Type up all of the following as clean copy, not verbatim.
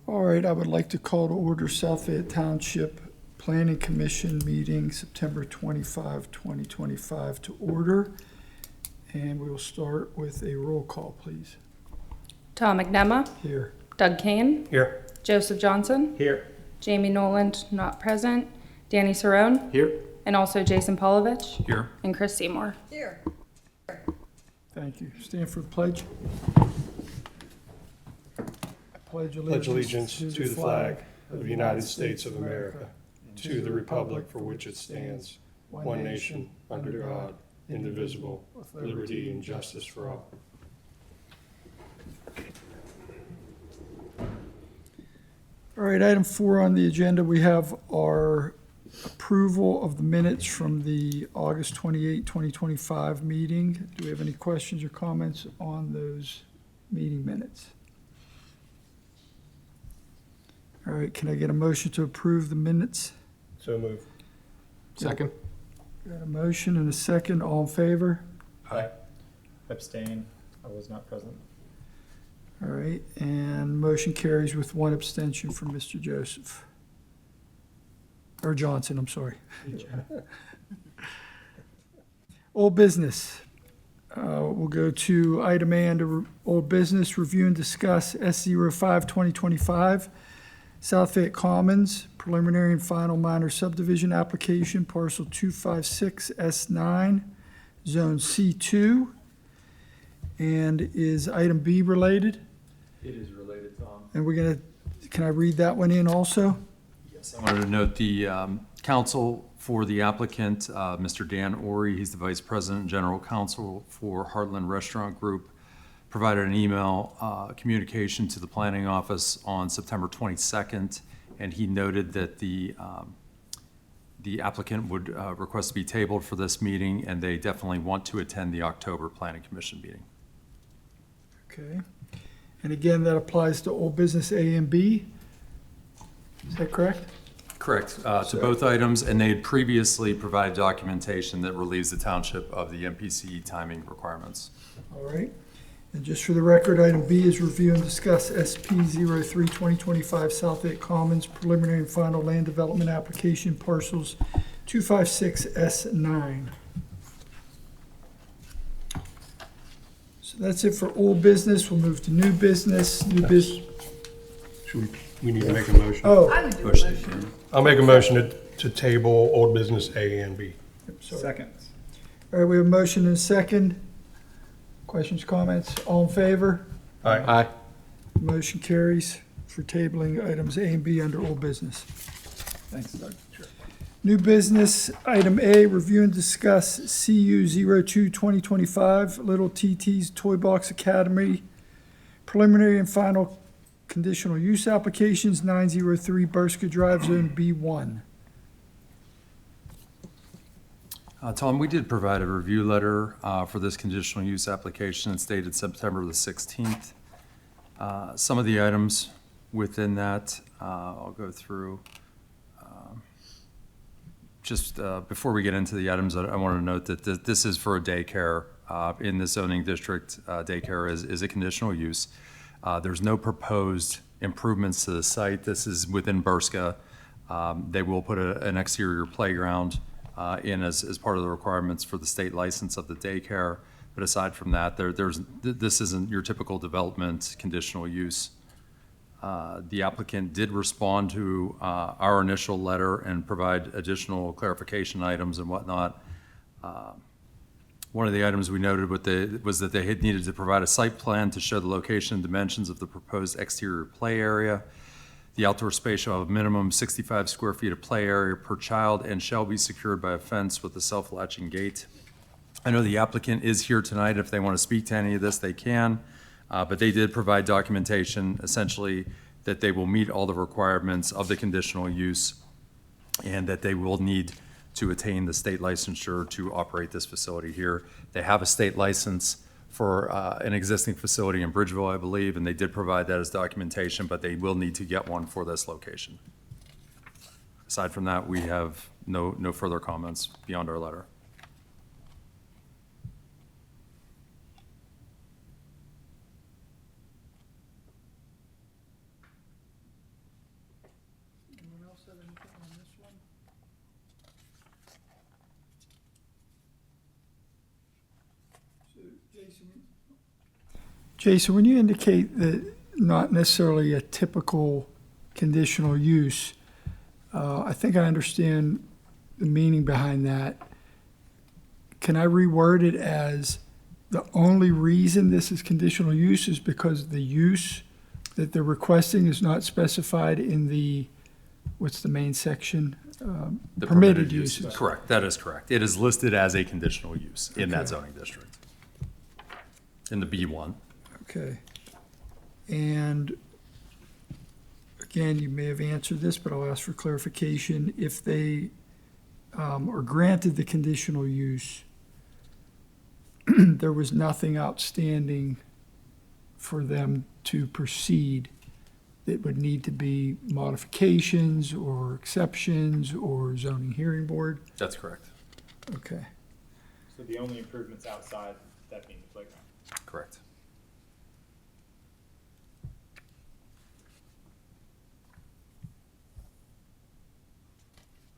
All right, I would like to call to order South Fayette Township Planning Commission meeting September 25, 2025 to order. And we will start with a roll call, please. Iagnemma. Here. Doug Kaine. Here. Joseph Johnson. Here. Jamey Noland, not present. Danny Cerrone. Here. And also Jason Paulovich. Here. And Chris Seymour. Here. Thank you. Stand for the pledge. Pledge allegiance to the flag of the United States of America, to the republic for which it stands, one nation, under God, indivisible, with liberty and justice for all. All right, item 4 on the agenda, we have our approval of the minutes from the August 28, 2025 meeting. Do we have any questions or comments on those meeting minutes? All right, can I get a motion to approve the minutes? So move. Second. Got a motion and a second. All in favor? Aye. Abstain. I was not present. All right, and motion carries with one abstention from Mr. Joseph. Or Johnson, I'm sorry. Old business. We'll go to item A under old business, review and discuss S05 2025, South Fayette Commons, preliminary and final minor subdivision application, parcel 256S9, zone C2. And is item B related? It is related, Tom. And can I read that one in also? Yes. I wanted to note the counsel for the applicant, Mr. Dan Ori, he's the Vice President and General Counsel for Heartland Restaurant Group, provided an email communication to the planning office on September 22nd, and he noted that the applicant would request to be tabled for this meeting, and they definitely want to attend the October Planning Commission meeting. Okay. And again, that applies to old business A and B. Is that correct? Correct, to both items, and they had previously provided documentation that relieves the township of the MPC timing requirements. All right. And just for the record, item B is review and discuss SP03 2025 South Fayette Commons preliminary and final land development application parcels 256S9. So that's it for old business. We'll move to new business. New business. We need to make a motion. Oh, I would do a Motion. motion. I'll make a motion to table old business A and B. sorry. Second. All right, we have a motion and a second. Questions, comments? All in favor? Aye. Motion carries for tabling items A and B under old business. Thanks, Doug. New business, item A, review and discuss CU02 2025, Little TT's Toy Box Academy, preliminary and final conditional use applications, 903 Burska Drive, Zone B1. Tom, we did provide a review letter for this conditional use application. It's dated September the 16th. Some of the items within that, I'll go through. Just before we get into the items, I want to note that this is for a daycare. In the zoning district, daycare is a conditional use. There's no proposed improvements to the site. This is within Burska. They will put an exterior playground in as part of the requirements for the state license of the daycare. But aside from that, this isn't your typical development conditional use. The applicant did respond to our initial letter and provide additional clarification items and whatnot. One of the items we noted was that they had needed to provide a site plan to show the location and dimensions of the proposed exterior play area. The outdoor space shall have a minimum 65 square feet of play area per child and shall be secured by a fence with a self-latching gate. I know the applicant is here tonight. If they want to speak to any of this, they can. But they did provide documentation, essentially, that they will meet all the requirements of the conditional use and that they will need to attain the state licensure to operate this facility here. They have a state license for an existing facility in Bridgeville, I believe, and they did provide that as documentation, but they will need to get one for this location. Aside from that, we have no further comments beyond our letter. Jason, when you indicate that not necessarily a typical conditional use, I think I understand the meaning behind that. Can I reword it as the only reason this is conditional use is because the use that they're requesting is not specified in the, what's the main section? The Permitted uses. Correct, that is correct. It is listed as a conditional use in that Okay. zoning district. In the B1. Okay. And again, you may have answered this, but I'll ask for clarification. If they are granted the conditional use, there was nothing outstanding for them to proceed that would need to be modifications or exceptions or zoning hearing board? That's correct. Okay. So the only improvements outside that being the playground. Correct.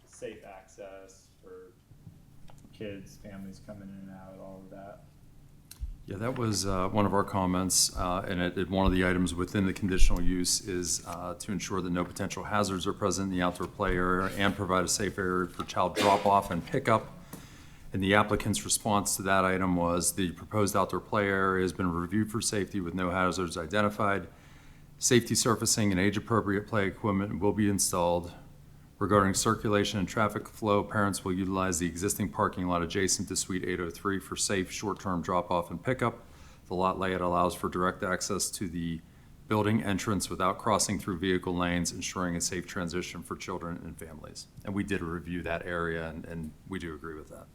Safe access for kids, families coming in and out, all of that. Yeah, that was one of our comments, and one of the items within the conditional use is to ensure that no potential hazards are present in the outdoor play area and provide a safe area for child drop-off and pickup. And the applicant's response to that item was the proposed outdoor play area has been reviewed for safety with no hazards identified. Safety surfacing and age-appropriate play equipment will be installed. Regarding circulation and traffic flow, parents will utilize the existing parking lot adjacent to Suite 803 for safe short-term drop-off and pickup. The lot layout allows for direct access to the building entrance without crossing through vehicle lanes, ensuring a safe transition for children and families. And we did review that area, and we do agree with that.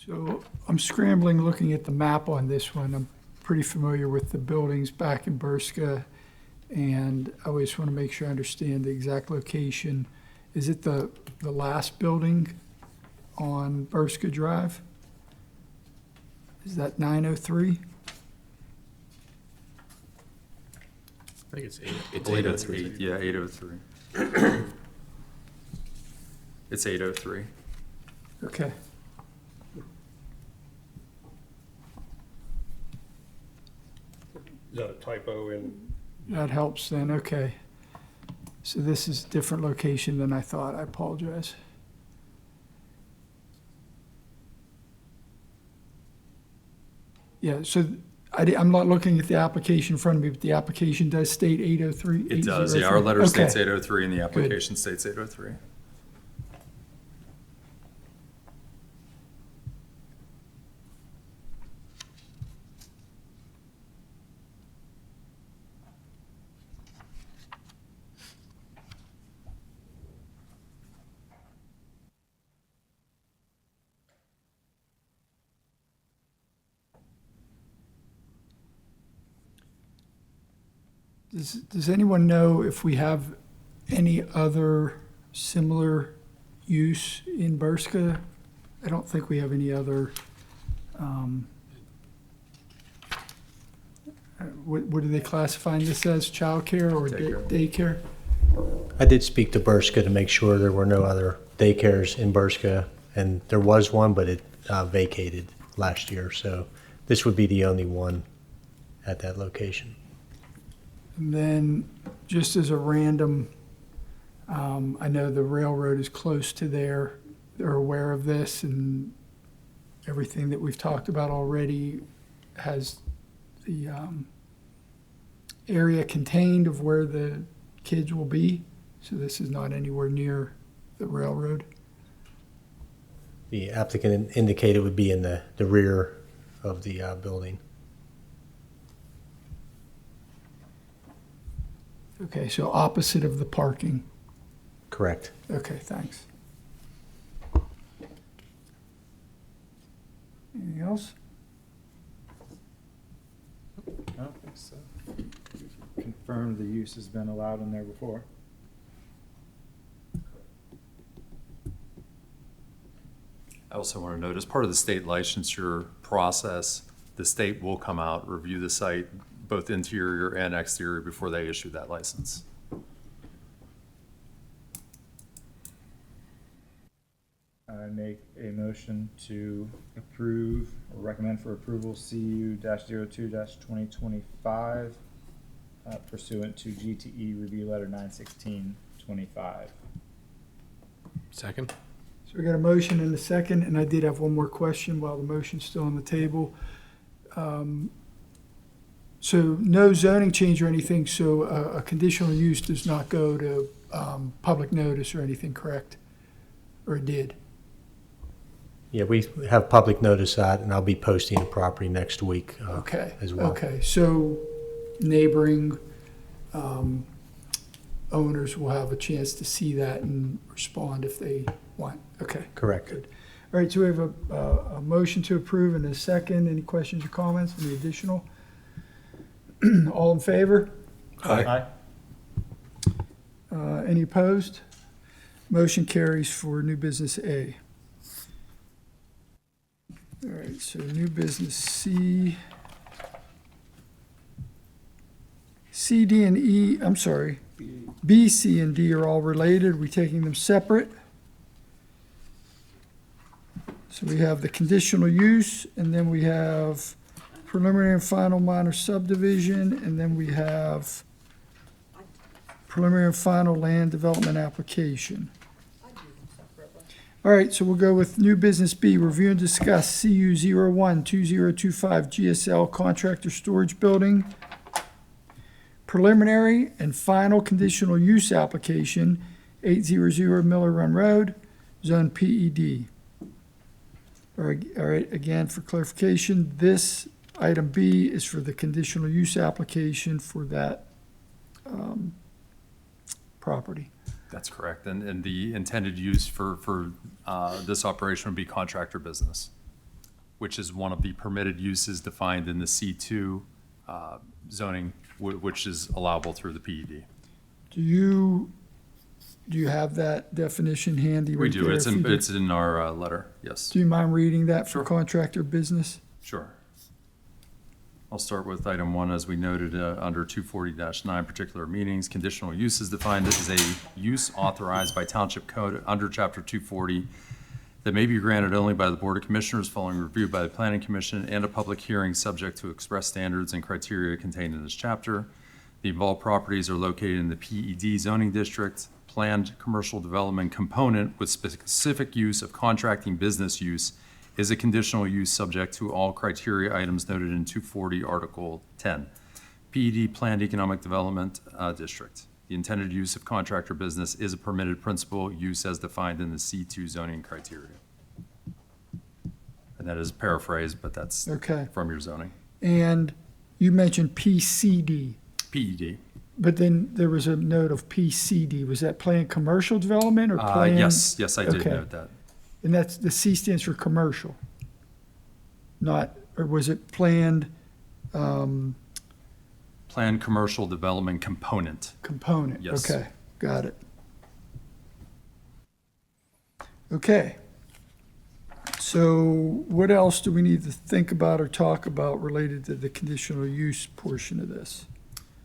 So I'm scrambling looking at the map on this one. I'm pretty familiar with the buildings back in Berska, and I always want to make sure I understand the exact location. Is it the last building on Berska Drive? Is that 903? I think it's eight. It's 803. Yeah, 803. It's 803. Okay. Is that a typo in? That helps then, okay. So this is a different location than I thought, I apologize. Yeah, so I'm not looking at the application in front of me, but the application does state 803? It does, yeah. Our 803. letter states Okay. 803 and the application states 803. Does anyone know if we have any other similar use in Berska? I don't think we have any other, what are they classifying this as, childcare or daycare? I did speak to Berska to make sure there were no other daycares in Berska, and there was one, but it vacated last year, so this would be the only one at that location. And then, just as a random, I know the railroad is close to there. They're aware of this, and everything that we've talked about already has the area contained of where the kids will be. So this is not anywhere near the railroad. The applicant indicated it would be in the rear of the building. Okay, so opposite of the parking. Correct. Okay, thanks. Anything else? I don't think so. Confirmed the use has been allowed in there before. I also want to note, as part of the state licensure process, the state will come out, review the site, both interior and exterior, before they issue that license. make a motion to approve or recommend for approval CU-02-2025 pursuant to GTE Review Letter 91625. Second? So we got a motion and a second, and I did have one more question while the motion's still on the table. So no zoning change or anything, so a conditional use does not go to public notice or anything, correct? Or it did? Yeah, we have public notice that, and I'll be posting the property next week Okay. as well. Okay, so neighboring owners will have a chance to see that and respond if they want. Okay. Correct. Good. All right, so we have a motion to approve and a second. Any questions or comments? Any additional? All in favor? Aye. Any opposed? Motion carries for new business A. All right, so new business C. C, D, and E, I'm sorry. B, C, and D are all related. We're taking them separate. So we have the conditional use, and then we have preliminary and final minor subdivision, and then we have preliminary and final land development application. All right, so we'll go with new business B, review and discuss CU 01-2025 GSL contractor storage building, preliminary and final conditional use application, 800 Miller Run Road, zone PED. All right, again, for clarification, this item B is for the conditional use application for that property. That's correct. And the intended use for this operation would be contractor business, which is one of the permitted uses defined in the C2 zoning, which is allowable through the PED. Do you have that definition handy We right do. there? It's If you do- it's in our letter, yes. Do you mind reading that for Sure. contractor business? Sure. I'll start with item 1, as we noted, under 240-9, particular meetings. Conditional use is defined as a use authorized by Township Code under Chapter 240 that may be granted only by the Board of Commissioners following review by the Planning Commission and a public hearing subject to express standards and criteria contained in this chapter. The involved properties are located in the PED zoning district, planned commercial development component with specific use of contracting business use is a conditional use subject to all criteria items noted in 240 Article 10. PED Planned Economic Development District. The intended use of contractor business is a permitted principal use as defined in the C2 zoning criteria. And that is paraphrased, but that's Okay. from your zoning. And you mentioned PCD, PED. but then there was a note of PCD. Was that planned commercial development or planned? Yes, I did Okay. note that. And that's, the C stands for commercial, not, or was it planned Planned commercial development component. component? Yes. Okay, got it. Okay. So what else do we need to think about or talk about related to the conditional use portion of this?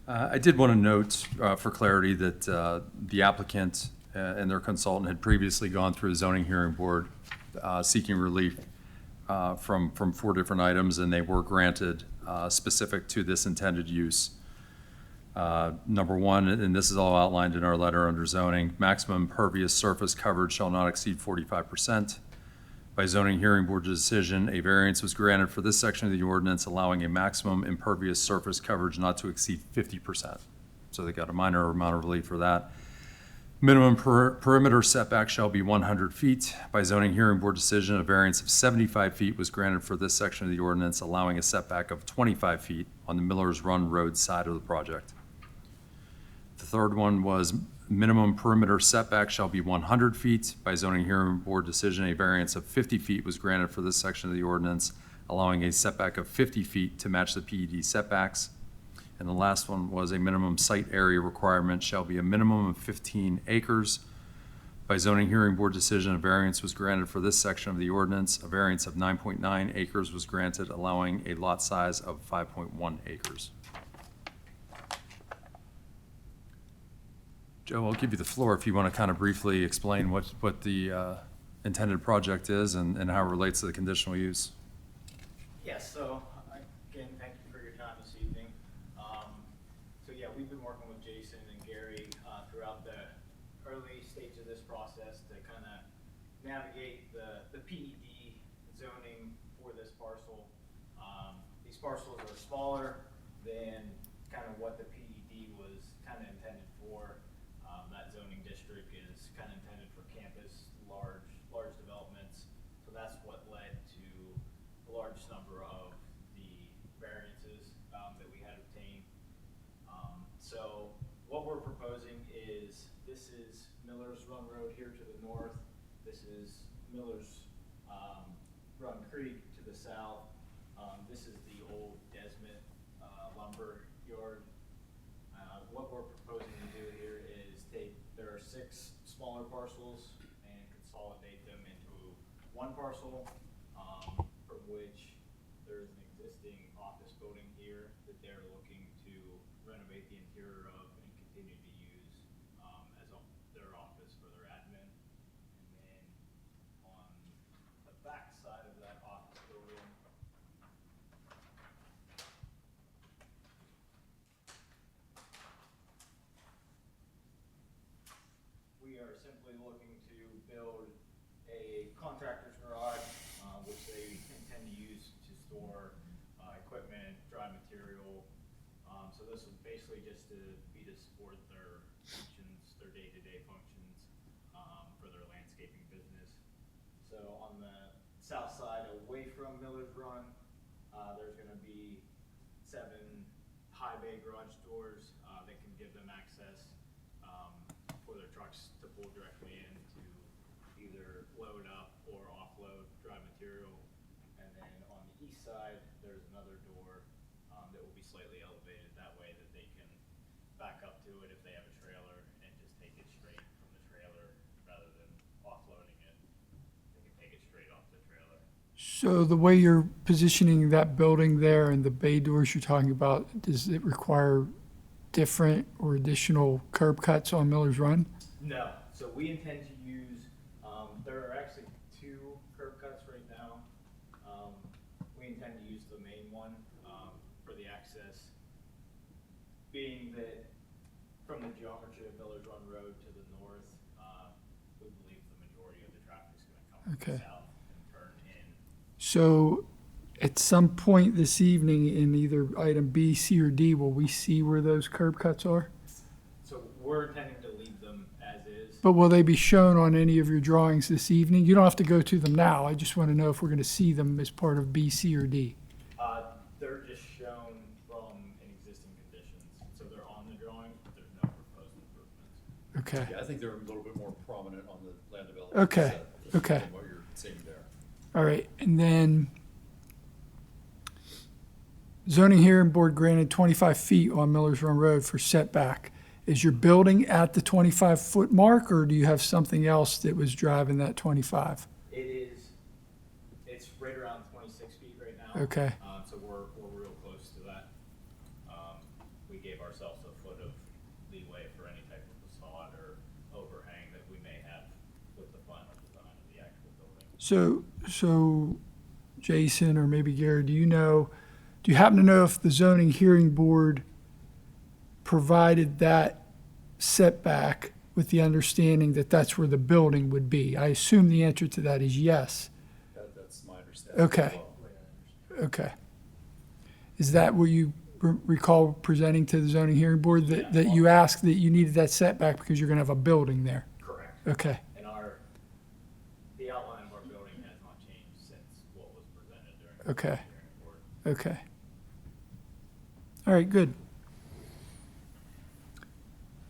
I did want to note, for clarity, that the applicant and their consultant had previously gone through the zoning hearing board seeking relief from 4 different items, and they were granted specific to this intended use. Number 1, and this is all outlined in our letter under zoning, maximum impervious surface coverage shall not exceed 45%. By zoning hearing board decision, a variance was granted for this section of the ordinance allowing a maximum impervious surface coverage not to exceed 50%. So they got a minor amount of relief for that. Minimum perimeter setback shall be 100 feet. By zoning hearing board decision, a variance of 75 feet was granted for this section of the ordinance, allowing a setback of 25 feet on the Miller's Run Road side of the project. The third one was minimum perimeter setback shall be 100 feet. By zoning hearing board decision, a variance of 50 feet was granted for this section of the ordinance, allowing a setback of 50 feet to match the PED setbacks. And the last one was a minimum site area requirement shall be a minimum of 15 acres. By zoning hearing board decision, a variance was granted for this section of the ordinance. A variance of 9.9 acres was granted, allowing a lot size of 5.1 acres. Joe, I'll give you the floor if you want to kind of briefly explain what the intended project is and how it relates to the conditional use. Yes, so again, thank you for your time this evening. So yeah, we've been working with Jason and Gary throughout the early stage of this process to kind of navigate the PED zoning for this parcel. These parcels are smaller than kind of what the PED was kind of intended for. That zoning district is kind of intended for campus, large developments. So that's what led to the largest number of the variances that we had obtained. So what we're proposing is, this is Miller's Run Road here to the north. This is Miller's Run Creek to the south. This is the old Desmet lumber yard. What we're proposing to do here is there are 6 smaller parcels and consolidate them into one parcel, from which there's an existing office building here that they're looking to renovate the interior of and continue to use as their office for their admin. And then on the back side of that office building, we are simply looking to build a contractor's garage, which they intend to use to store equipment, dry material. So this is basically just to support their functions, their day-to-day functions for their landscaping business. So on the south side, away from Miller's Run, there's going to be 7 high bay garage doors that can give them access for their trucks to pull directly in to either load up or offload dry material. And then on the east side, there's another door that will be slightly elevated, that way that they can back up to it if they have a trailer and just take it straight from the trailer rather than offloading it. They can take it straight off the trailer. So the way you're positioning that building there and the bay doors you're talking about, does it require different or additional curb cuts on Miller's Run? No, so we intend to use, there are actually 2 curb cuts right now. We intend to use the main one for the access, being that from the geometry of Miller's Run Road to the north, we believe the majority of the traffic is going to come from Okay. the south and turn in. So at some point this evening in either item B, C, or D, will we see where those curb cuts are? So we're intending to leave them as is. But will they be shown on any of your drawings this evening? You don't have to go to them now. I just want to know if we're going to see them as part of B, C, or D. They're just shown from an existing conditions. So they're on the drawing, but there's no proposed improvements. Okay, Yeah, I think they're a little bit more prominent on the land development. Okay, set okay. than what you're seeing there. all right. And then zoning hearing board granted 25 feet on Miller's Run Road for setback. Is your building at the 25-foot mark, or do you have something else that was driving that 25? It's right around 26 feet right now. Okay. So we're real close to that. We gave ourselves a foot of leeway for any type of facade or overhang that we may have with the final design of the actual building. So Jason, or maybe Gary, do you happen to know if the zoning hearing board provided that setback with the understanding that that's where the building would be? I assume the answer to that is yes. That's my understanding. as Okay. well. Okay. Is that what you recall presenting to the zoning hearing board, that you asked that you needed that setback because you're going to have a building there? Correct. Okay, And the outline of our building has not changed since what was presented during the Okay. hearing board. okay. All right, good.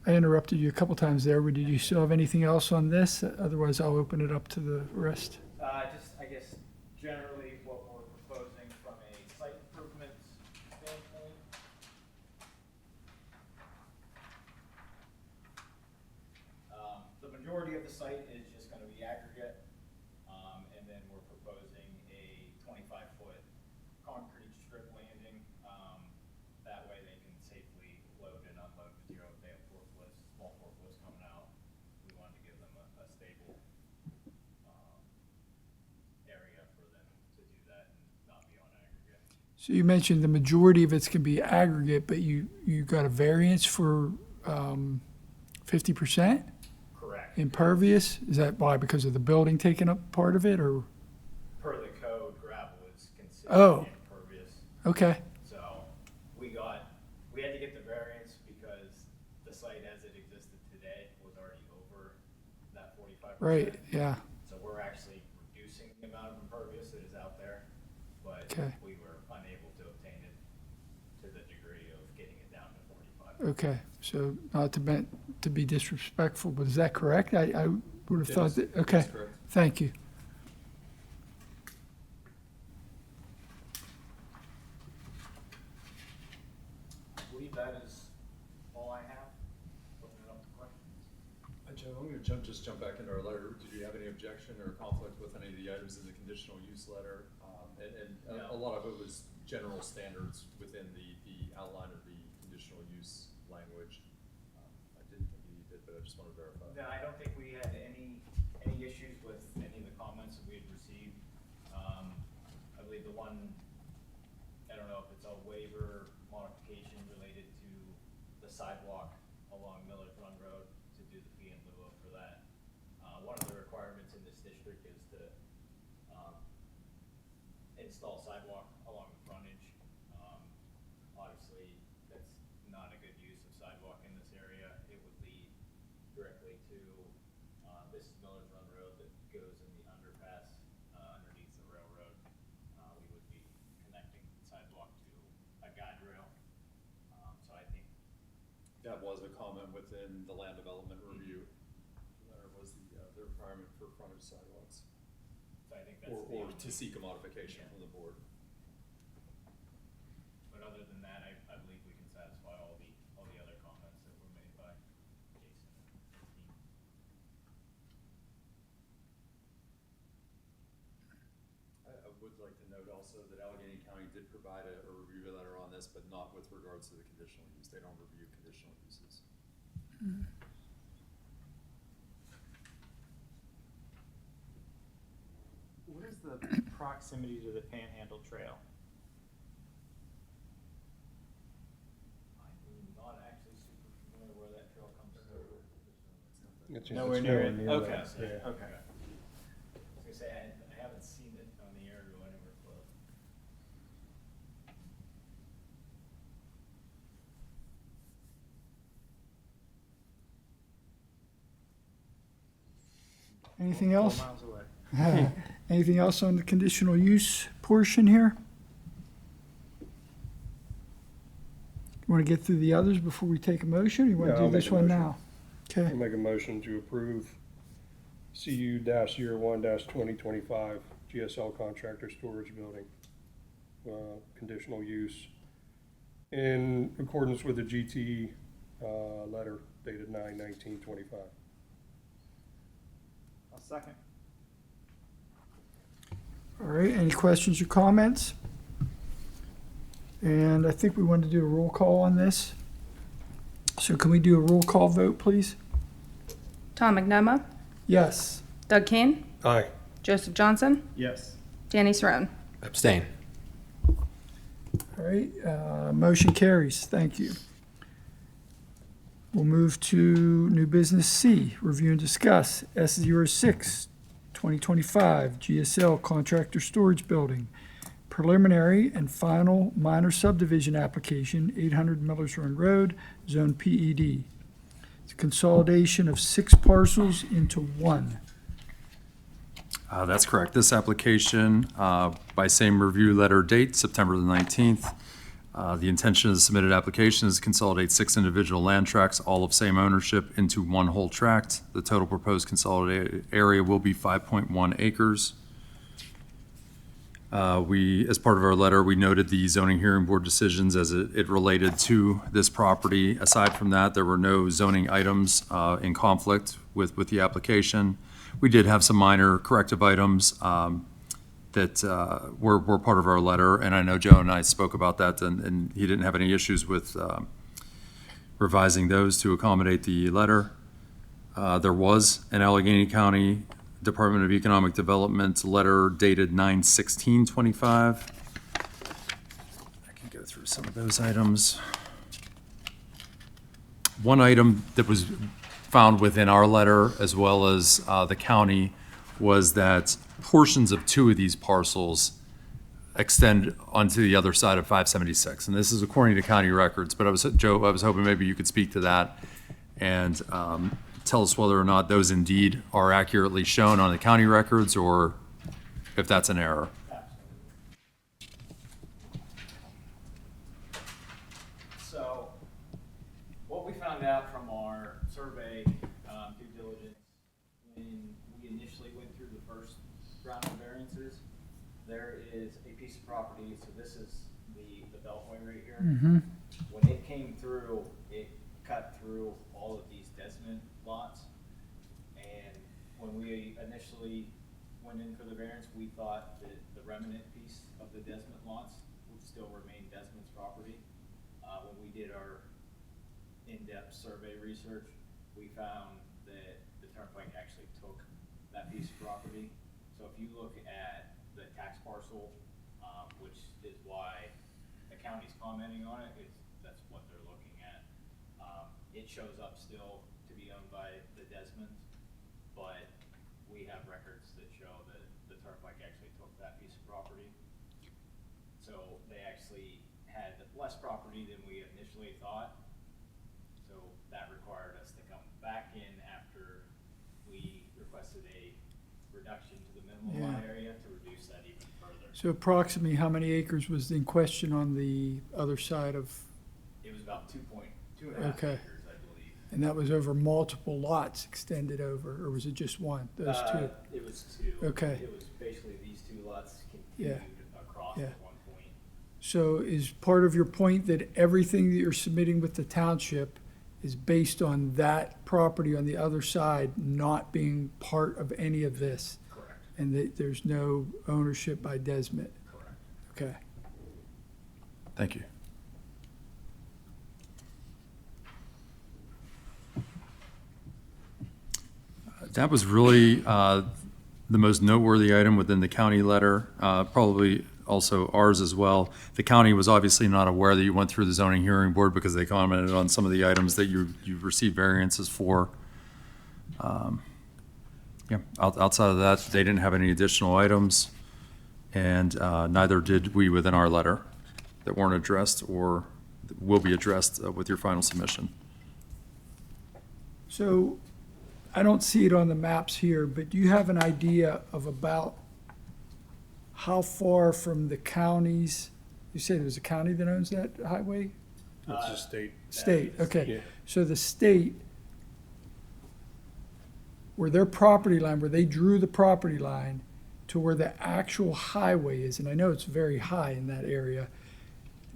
I interrupted you a couple times there, but did you still have anything else on this? Otherwise, I'll open it up to the rest. I guess, generally what we're proposing from a site improvements standpoint. The majority of the site is just gonna be aggregate, and then we're proposing a 25-foot concrete strip landing. That way they can safely load and unload material if they have forklifts, small forklifts coming out. We wanted to give them a stable So you mentioned the majority of it's can be aggregate, but you got a variance for 50% Correct. impervious? Is that why, because of the building taking up part of it, or? Per the code, gravel is considered Oh. impervious. Okay, So we had to get the variance because the site as it existed today was already over that 45%. right, yeah, So we're actually reducing the amount of impervious that is out there, but Okay. we were unable to obtain it to the degree of getting it down to 45. okay. So not to be disrespectful, but is that correct? I would have thought that, okay, That's correct. thank you. I believe that is all I have. Open it up to questions. Joe, I'm gonna just jump back into our letter. Did you have any objection or conflict with any of the items in the conditional use letter? No. A lot of it was general standards within the outline of the conditional use language. I didn't think you did, but I just want to verify. No, I don't think we had any issues with any of the comments that we had received. I believe the one, I don't know if it's a waiver modification related to the sidewalk along Miller's Run Road to do the fee in lieu of for that. One of the requirements in this district is to install sidewalk along the frontage. Obviously, that's not a good use of sidewalk in this area. It would lead directly to, this is Miller's Run Road that goes in the underpass, underneath the railroad. We would be connecting sidewalk to a guide rail. So I think, That was a comment within the land development review. Letter was the requirement for frontage sidewalks, so I think that's the or only, to seek a modification from the board. but other than that, I believe we can satisfy all the other comments that were made by Jason and his team. I would like to note also that Allegheny County did provide a review letter on this, but not with regards to the conditional use. They don't review conditional uses. What is the proximity to the Panhandle Trail? I'm not actually super familiar where that trail comes through. It's Nowhere near it? that, Okay, yeah. okay. I was gonna say, I haven't seen it on the aerial anywhere close. Anything else? 4 miles away. Anything else on the conditional use portion here? Want to get through the others before we take a motion, or you want Yeah, to do I'll make this a one motion. now? Okay, I'll make a motion to approve CU-01-2025 GSL Contractor Storage Building, conditional use in accordance with the GT, letter dated 9/19/25. I'll second. all right, any questions or comments? And I think we want to do a roll call on this. So can we do a roll call vote, please? Tom Iagnemma, Yes. Doug Kaine, Aye. Joseph Johnson, Yes. Danny Cerrone. Abstain. All right, motion carries. Thank you. We'll move to new business C, review and discuss S06, 2025 GSL Contractor Storage Building, preliminary and final minor subdivision application, 800 Millers Run Road, Zone PED. It's a consolidation of 6 parcels into one. That's correct. This application, by same review letter date, September the 19th. The intention of the submitted application is to consolidate 6 individual land tracts, all of same ownership, into one whole tract. The total proposed consolidated area will be 5.1 acres. As part of our letter, we noted the zoning hearing board decisions as it related to this property. Aside from that, there were no zoning items in conflict with the application. We did have some minor corrective items that were part of our letter, and I know Joe and I spoke about that, and he didn't have any issues with revising those to accommodate the letter. There was an Allegheny County Department of Economic Development letter dated 9/16/25. some of those items. One item that was found within our letter, as well as the county, was that portions of two of these parcels extend onto the other side of 576. And this is according to county records, but Joe, I was hoping maybe you could speak to that and tell us whether or not those indeed are accurately shown on the county records, or if that's an error. So, what we found out from our survey due diligence, when we initially went through the first round of variances, there is a piece of property, so this is the beltway right here. When it came through, it cut through all of these Desmond lots. And when we initially went in for the variance, we thought that the remnant piece of the Desmond lots would still remain Desmond's property. When we did our in-depth survey research, we found that the Turnpike actually took that piece of property. So if you look at the tax parcel, which is why the county's commenting on it, that's what they're looking at. It shows up still to be owned by the Desmonds, but we have records that show that the Turnpike actually took that piece of property. So they actually had less property than we initially thought. So that required us to come back in after we requested a reduction to the minimum lot area to reduce that even further. So approximately how many acres was in question on the other side of, It was about 2.5 Okay. acres, I believe. and that was over multiple lots extended over, or was it just one, those two? It was two. Okay. It was basically these two lots continued across Yeah. at one point. So is part of your point that everything that you're submitting with the township is based on that property on the other side not being part of any of this? Correct. And that there's no ownership by Desmet? Correct. Okay. Thank you. That was really the most noteworthy item within the county letter, probably also ours as well. The county was obviously not aware that you went through the zoning hearing board because they commented on some of the items that you've received variances for. Yeah, outside of that, they didn't have any additional items, and neither did we within our letter that weren't addressed or will be addressed with your final submission. So I don't see it on the maps here, but do you have an idea of about how far from the counties? You said it was a county that owns that highway? It's a state. State, okay. Yeah. So the state, where their property line, where they drew the property line to where the actual highway is, and I know it's very high in that area,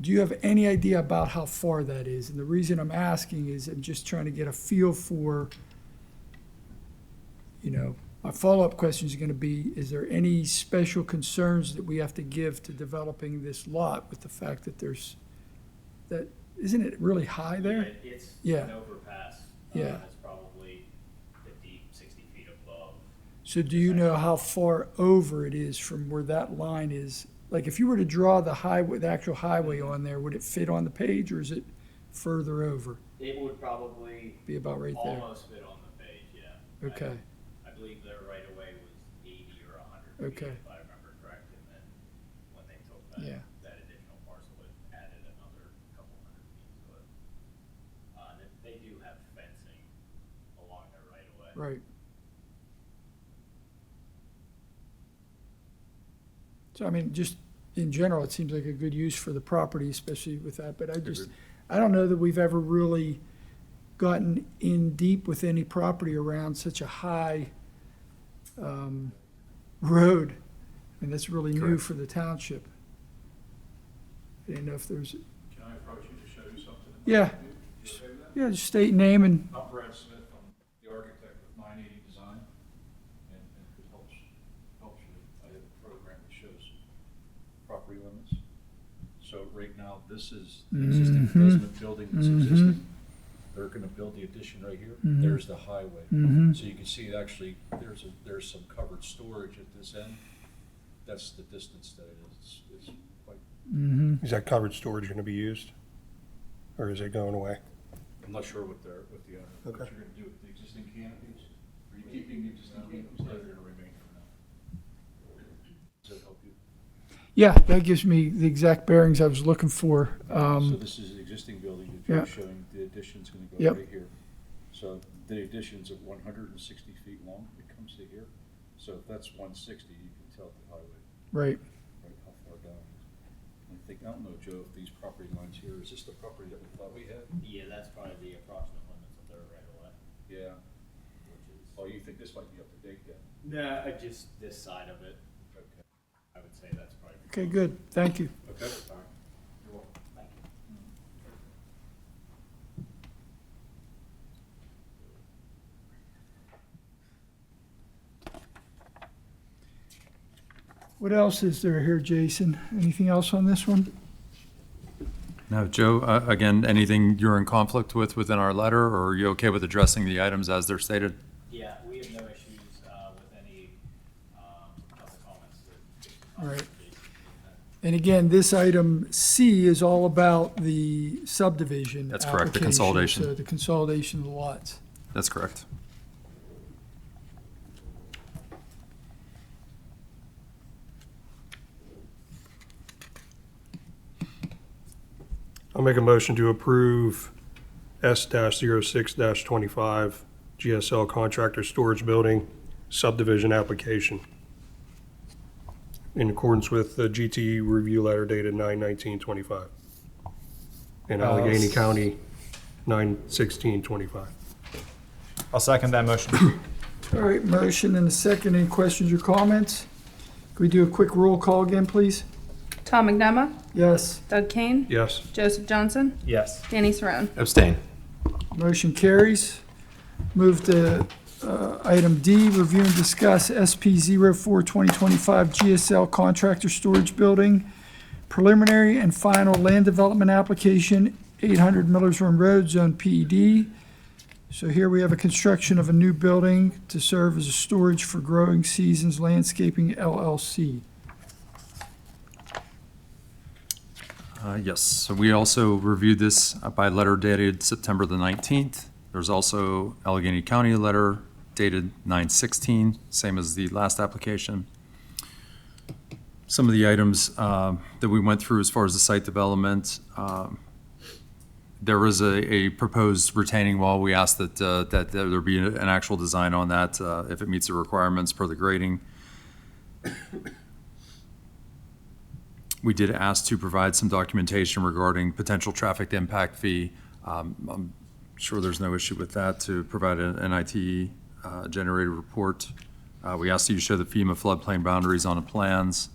do you have any idea about how far that is? And the reason I'm asking is I'm just trying to get a feel for, you know, my follow-up question is gonna be, is there any special concerns that we have to give to developing this lot with the fact that there's, that, isn't it really high there? It's Yeah. an overpass. Yeah. It's probably 50, 60 feet above. So do you know how far over it is from where that line is? Like, if you were to draw the highway, the actual highway on there, would it fit on the page, or is it further over? It would probably Be about right there? almost fit on the page, yeah. Okay, I believe their right of way was 80 or 100 feet, Okay. if I remember correct. And then when they took that, Yeah. that additional parcel, it added another couple hundred feet to it. They do have fencing along their right of way. right. So, I mean, just in general, it seems like a good use for the property, especially with that, but I don't know that we've ever really gotten in deep with any property around such a high, road. I mean, that's really new Correct. for the township. I didn't know if there's, Can I approach you to show you something? Yeah. You okay with that? yeah, just state name and, I'm Brad Smith, I'm the architect of 980 Design, and if it helps you, I have a program that shows property limits. So right now, this is the existing Desmond building that's existing. They're gonna build the addition right here. There's the highway. So you can see actually, there's some covered storage at this end. That's the distance that it is. It's quite Mm-hmm. Is that covered storage going to be used? Or is it going away? I'm not sure what what you're gonna do with the existing canopies. Are you keeping the existing canopies, or they're gonna remain for now? Does that help you? Yeah, that gives me the exact bearings I was looking for. So this is the existing building that yeah. you're showing, the addition's gonna go Yep. right here. So the addition's at 160 feet long, it comes to here. So if that's 160, you can tell the highway, Right. right, how far down. I don't know, Joe, if these property lines here, is this the property that we thought we had? Yeah, that's probably the approximate limits of their right of way, Yeah. which is. Oh, you think this might be up to date then? No, just this side of it. Okay. I would say that's probably. Okay, good. Thank you. Okay. All right. You're welcome. Thank you. What else is there here, Jason? Anything else on this one? Now, Joe, again, anything you're in conflict with within our letter, or are you okay with addressing the items as they're stated? Yeah, we have no issues with any of the comments that. All right. And again, this item C is all about the subdivision. That's correct, the application, consolidation. So the consolidation of the lots. That's correct. I'll make a motion to approve S-06-25 GSL Contractor Storage Building subdivision application in accordance with the GTE review letter dated 9/19/25 in Allegheny County 9/16/25. I'll second that motion. All right, motion and a second. Any questions or comments? Can we do a quick roll call again, please? Tom Iagnemma, Yes. Doug Kaine, Yes. Joseph Johnson, Yes. Danny Cerrone. Abstain. Motion carries. Move to item D, review and discuss SP 04-2025 GSL Contractor Storage Building, preliminary and final land development application, 800 Millersburn Road, Zone PED. So here we have a construction of a new building to serve as a storage for Growing Seasons Landscaping LLC. Yes, so we also reviewed this by letter dated September the 19th. There's also Allegheny County letter dated 9/16, same as the last application. Some of the items that we went through as far as the site development, there is a proposed retaining wall. We asked that there be an actual design on that if it meets the requirements per the grading. We did ask to provide some documentation regarding potential traffic impact fee. I'm sure there's no issue with that, to provide an ITE generated report. We asked you to show the FEMA floodplain boundaries on the plans.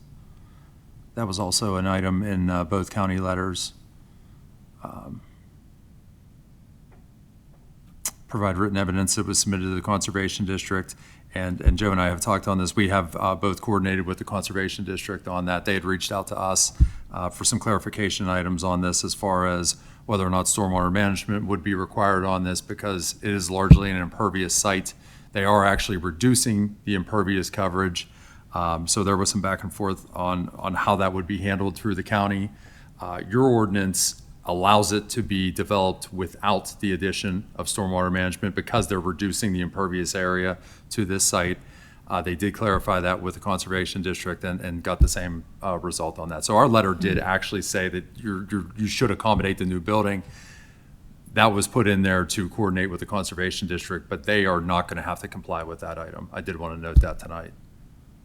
That was also an item in both county letters. Provide written evidence that was submitted to the Conservation District. And Joe and I have talked on this. We have both coordinated with the Conservation District on that. They had reached out to us for some clarification items on this as far as whether or not stormwater management would be required on this, because it is largely an impervious site. They are actually reducing the impervious coverage. So there was some back and forth on how that would be handled through the county. Your ordinance allows it to be developed without the addition of stormwater management because they're reducing the impervious area to this site. They did clarify that with the Conservation District and got the same result on that. So our letter did actually say that you should accommodate the new building. That was put in there to coordinate with the Conservation District, but they are not going to have to comply with that item. I did want to note that tonight.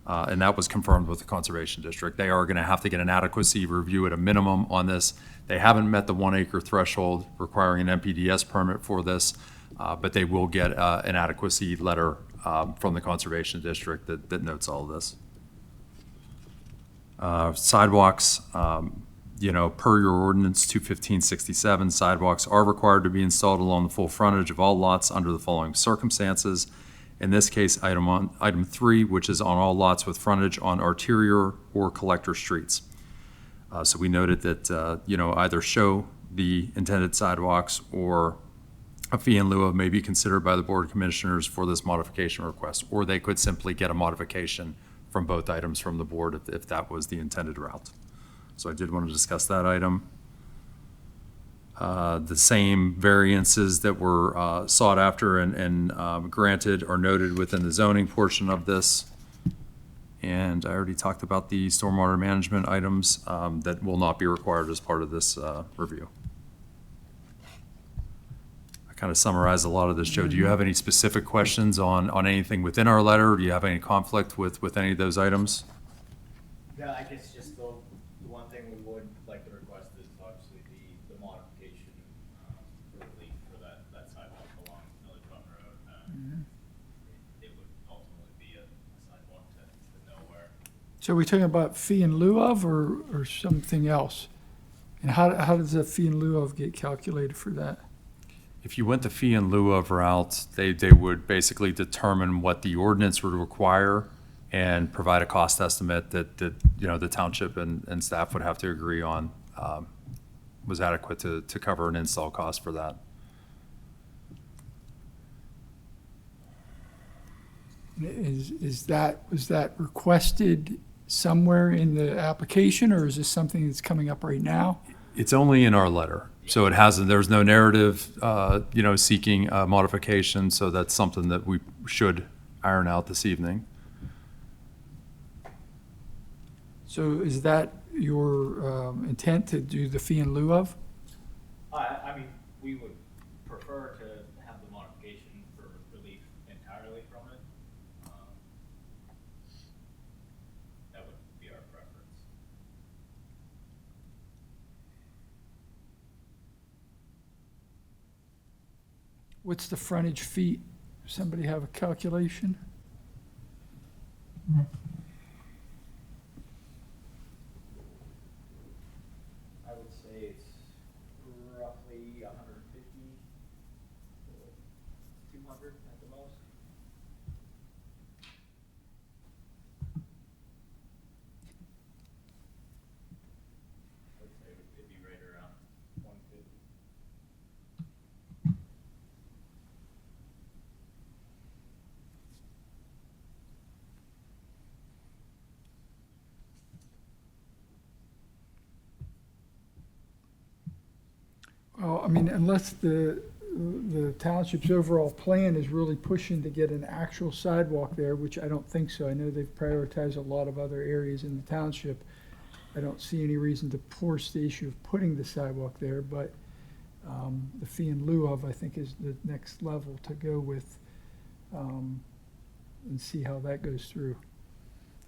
And that was confirmed with the Conservation District. They are going to have to get an adequacy review at a minimum on this. They haven't met the 1 acre threshold requiring an MPDS permit for this, but they will get an adequacy letter from the Conservation District that notes all of this. Sidewalks, per your ordinance 21567, sidewalks are required to be installed along the full frontage of all lots under the following circumstances. In this case, item 3, which is on all lots with frontage on arterial or collector streets. So we noted that, either show the intended sidewalks or a fee in lieu of may be considered by the Board of Commissioners for this modification request, or they could simply get a modification from both items from the board if that was the intended route. So I did want to discuss that item. The same variances that were sought after and granted are noted within the zoning portion of this. And I already talked about the stormwater management items that will not be required as part of this review. I kind of summarized a lot of this, Joe. Do you have any specific questions on anything within our letter? Do you have any conflict with any of those items? Yeah, I guess just the one thing we would like to request is obviously the modification for relief for that sidewalk along Village Run Road. It would ultimately be a sidewalk to nowhere. So are we talking about fee in lieu of or something else? And how does that fee in lieu of get calculated for that? If you went the fee in lieu of route, they would basically determine what the ordinance would require and provide a cost estimate that the township and staff would have to agree on was adequate to cover an install cost for that. Was that requested somewhere in the application, or is this something that's coming up right now? It's only in our letter, so it hasn't. There's no narrative, seeking a modification. So that's something that we should iron out this evening. So is that your intent to do the fee in lieu of? I mean, we would prefer to have the modification for relief entirely from it. That would be our preference. What's the frontage feet? Somebody have a calculation? I would say it's roughly 150 to 200 at the most. I would say it'd be right around 150. Well, I mean, unless the township's overall plan is really pushing to get an actual sidewalk there, which I don't think so. I know they've prioritized a lot of other areas in the township. I don't see any reason to force the issue of putting the sidewalk there, but the fee in lieu of, I think, is the next level to go with, and see how that goes through.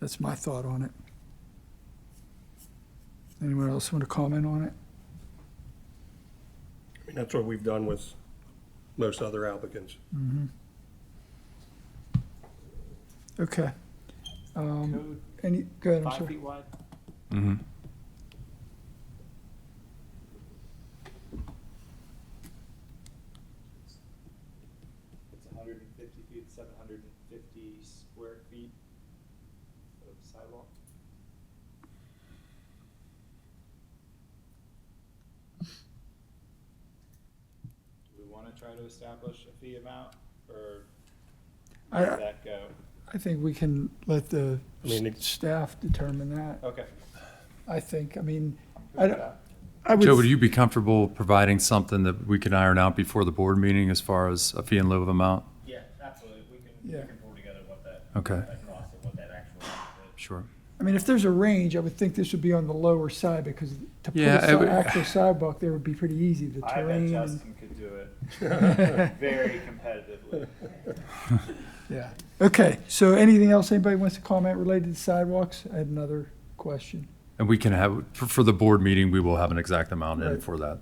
That's my thought on it. Anyone else want to comment on it? I mean, that's what we've done with most other applicants. Okay. Code Go ahead, I'm 5 sorry. feet wide? Mm-hmm. It's 150 feet, 750 square feet of sidewalk. Do we want to try to establish a fee amount, or where does that go? I think we can let the I mean, staff determine that. Okay. I think, I mean, Good with that. I Joe, would would, you be comfortable providing something that we can iron out before the board meeting as far as a fee in lieu of amount? Yeah, absolutely. We Yeah. can pull together what that Okay. that cost and what that actual amount is. Sure. I mean, if there's a range, I would think this would be on the lower side, because to put Yeah, it would- an actual sidewalk there would be pretty easy, the I bet terrain. Justin could do it very competitively. Yeah. Okay, so anything else anybody wants to comment related to sidewalks? I had another question. And we can have, for the board meeting, we will have an exact amount in Right. for that.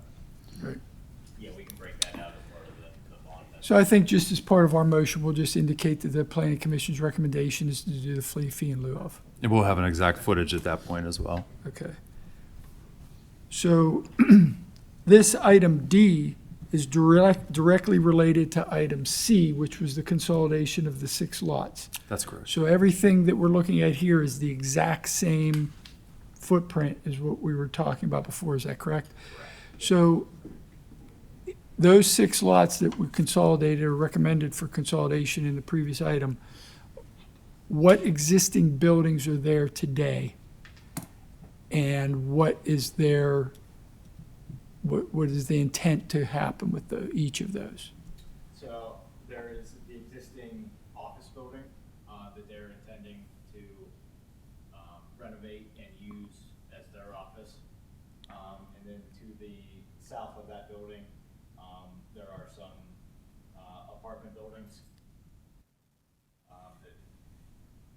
Yeah, we can break that out as part of the bond. So I think just as part of our motion, we'll just indicate that the planning commission's recommendation is to do the fee in lieu of. And we'll have an exact footage at that point as well. Okay. So this item D is directly related to item C, which was the consolidation of the 6 lots. That's correct. So everything that we're looking at here is the exact same footprint as what we were talking about before. Is that correct? So those 6 lots that were consolidated or recommended for consolidation in the previous item, what existing buildings are there today? And what is their, what is the intent to happen with each of those? So there is the existing office building that they're intending to renovate and use as their office. And then to the south of that building, there are some apartment buildings that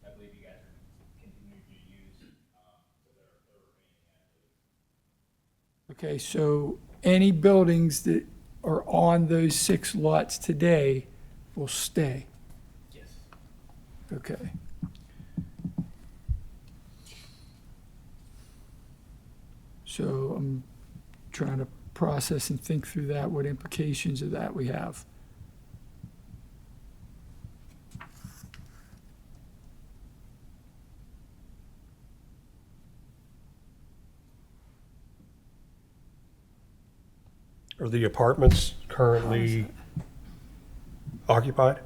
I believe you guys are continuing to use. So they're remaining as is. Okay, so any buildings that are on those 6 lots today will stay? Yes. Okay. So I'm trying to process and think through that, what implications of that we have. Are the apartments currently occupied?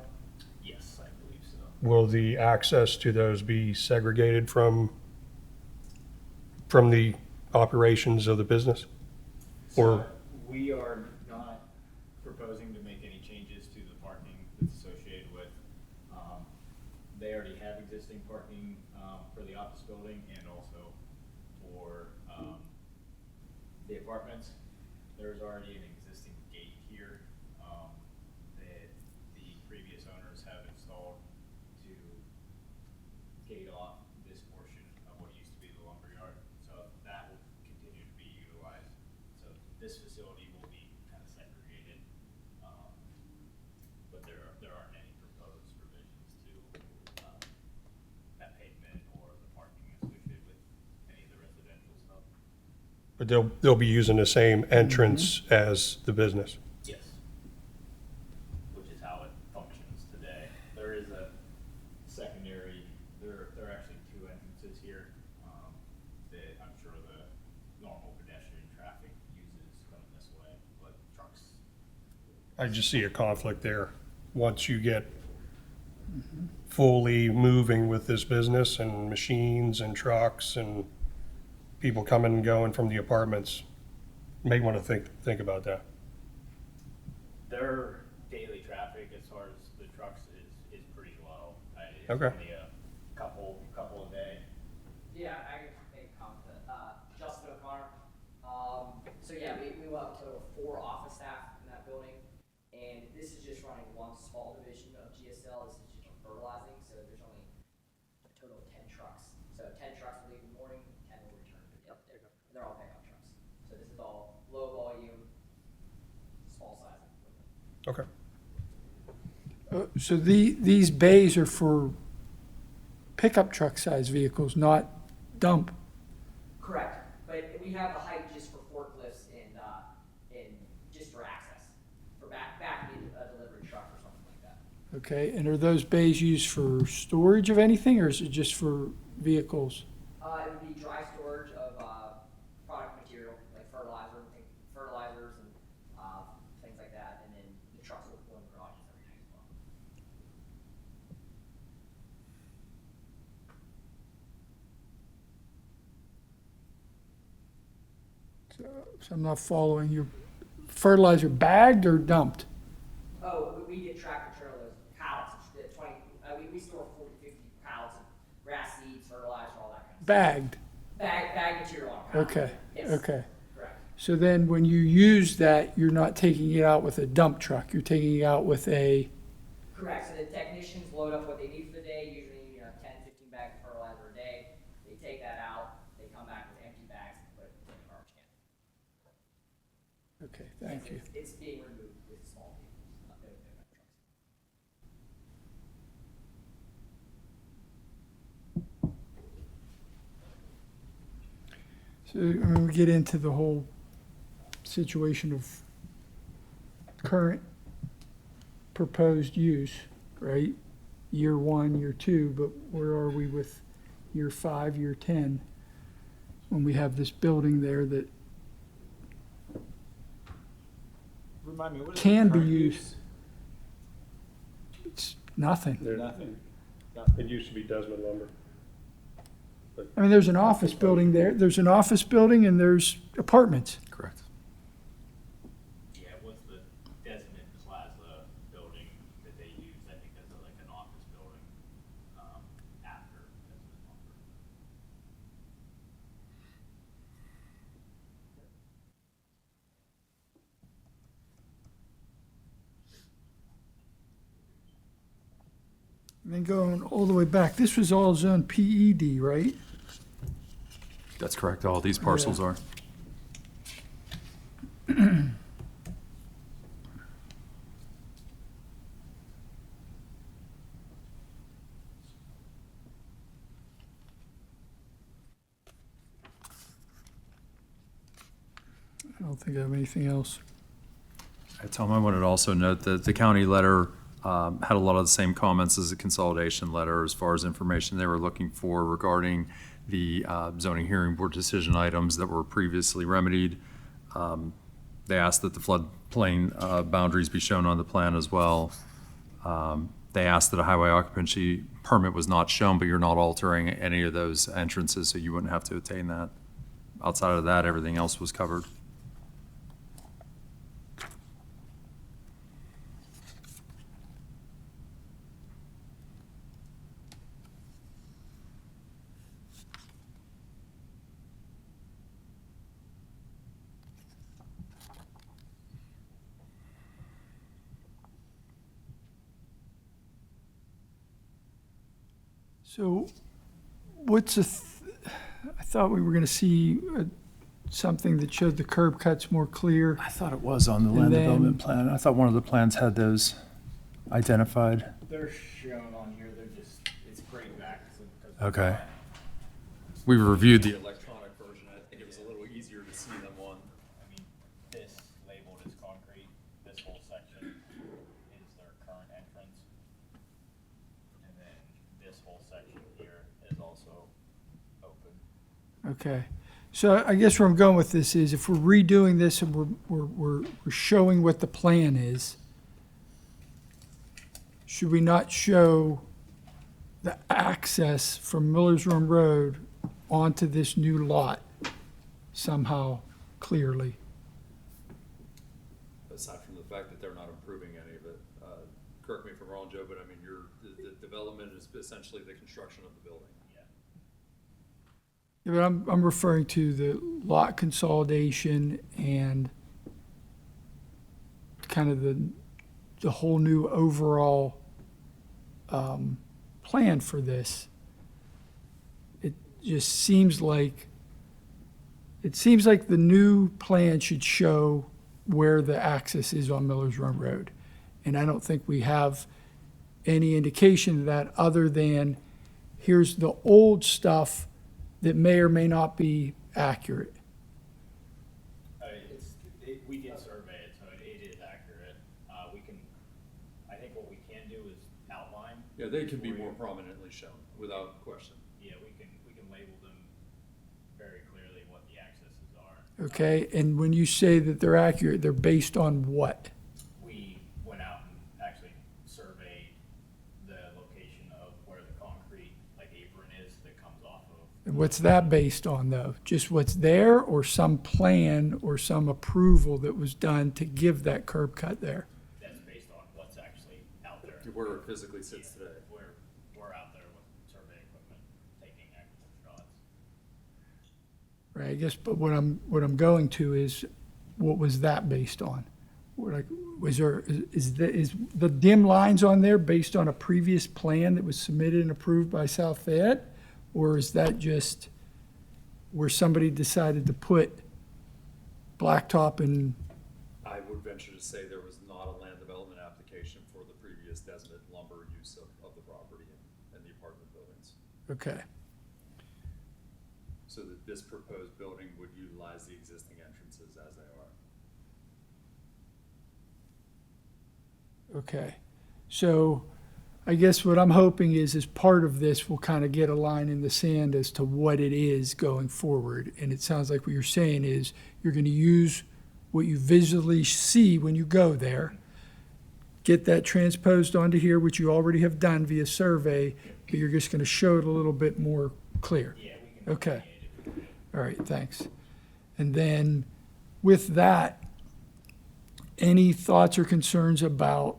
Yes, I believe so. Will the access to those be segregated from the operations of the business? Or, So we are not proposing to make any changes to the parking that's associated with, they already have existing parking, for the office building and also for, the apartments. There's already an existing gate here, that the previous owners have installed to gate off this portion of what used to be the lumberyard. So that will continue to be utilized. So this facility will be kind of segregated, but there aren't any proposed revisions to that pavement or the parking associated with any of the residential stuff. but they'll be using the same entrance as the business? Yes. Which is how it functions today. There is a secondary, there are actually 2 entrances here, that I'm sure the normal pedestrian traffic uses coming this way, but trucks. I just see a conflict there. Once you get fully moving with this business and machines and trucks and people coming and going from the apartments, may want to think about that. Their daily traffic as far as the trucks is pretty low. It's Okay. only a couple a day. Yeah, I can make a comment to that. Justin O'Connor. So yeah, we will have a total of 4 office staff in that building. And this is just running one small division of GSL. This is just for fertilizing. So there's only a total of 10 trucks. So 10 trucks will leave in the morning, 10 will return to pick up. They're all pickup trucks. So this is all low volume, small size equipment. Okay. So these bays are for pickup truck size vehicles, not dump? Correct, but we have the height just for forklifts and just for access, for back in a delivery truck or something like that. Okay, and are those bays used for storage of anything, or is it just for vehicles? It would be dry storage of product material, like fertilizers and things like that, and then the trucks will pull in the garages every night as well. So I'm not following. Your fertilizer bagged or dumped? Oh, we get tractor trailers, pallets, 20, we store 40, 50 pallets of grass seeds, fertilizer, all that kind of stuff. Bagged? Bag material on a pallet. Okay, Yes. okay. Correct. So then when you use that, you're not taking it out with a dump truck, you're taking it out with a, Correct, so the technicians load up what they need for the day, usually 10, 15 bags of fertilizer a day. They take that out, they come back with empty bags and put it in the garbage can. okay, thank you. It's being removed with small vehicles, not big trucks. So when we get into the whole situation of current proposed use, right? Year 1, year 2, but where are we with year 5, year 10? When we have this building there that Remind me, what is Can the be current used. use? it's nothing. Nothing. It used to be Desmond Lumber. I mean, there's an office building there, there's an office building and there's apartments. Correct. Yeah, what's the Desmond Plaza building that they use? I think that's like an office building, after Desmond Lumber. And then going all the way back, this was all zone PED, right? That's correct. All these parcels are. I don't think I have anything else. Tom, I wanted to also note that the county letter had a lot of the same comments as the consolidation letter as far as information they were looking for regarding the zoning hearing board decision items that were previously remedied. They asked that the floodplain boundaries be shown on the plan as well. They asked that a highway occupancy permit was not shown, but you're not altering any of those entrances, so you wouldn't have to attain that. Outside of that, everything else was covered. So what's I thought we were gonna see something that showed the curb cuts more clear. I thought it was on the And land then- development plan. I thought one of the plans had those identified. They're shown on here, they're just, it's grayed back. Okay. We reviewed the Electronic version, I think it was a little easier to see them on. I mean, this labeled as concrete, this whole section is their current entrance. And then this whole section here is also open. Okay. So I guess where I'm going with this is if we're redoing this and we're showing what the plan is, should we not show the access from Miller's Run Road onto this new lot somehow clearly? Aside from the fact that they're not improving any of it, correct me if I'm wrong, Joe, but I mean, the development is essentially the construction of the building. Yeah, but I'm referring to the lot consolidation and kind of the whole new overall plan for this. It just seems like the new plan should show where the access is on Miller's Run Road. And I don't think we have any indication of that other than here's the old stuff that may or may not be accurate. We did survey it, so it is accurate. I think what we can do is outline. Yeah, they can be more prominently shown, without question. Yeah, we can label them very clearly what the accesses are. Okay, and when you say that they're accurate, they're based on what? We went out and actually surveyed the location of where the concrete, like apron is that comes off of. And what's that based on, though? Just what's there, or some plan or some approval that was done to give that curb cut there? That's based on what's actually out there. Where it physically sits today. We're out there with survey equipment, taking actual shots. Right, I guess, but what I'm going to is, what was that based on? Is the dim lines on there based on a previous plan that was submitted and approved by South Fayette? Or is that just where somebody decided to put blacktop and, I would venture to say there was not a land development application for the previous Desmond Lumber use of the property and the apartment buildings. okay. So that this proposed building would utilize the existing entrances as they are. Okay, so I guess what I'm hoping is, as part of this, we'll kind of get a line in the sand as to what it is going forward. And it sounds like what you're saying is you're going to use what you visually see when you go there, get that transposed onto here, which you already have done via survey, but you're just going to show it a little bit more clear. Yeah, we Okay. All right, thanks. And then with that, any thoughts or concerns about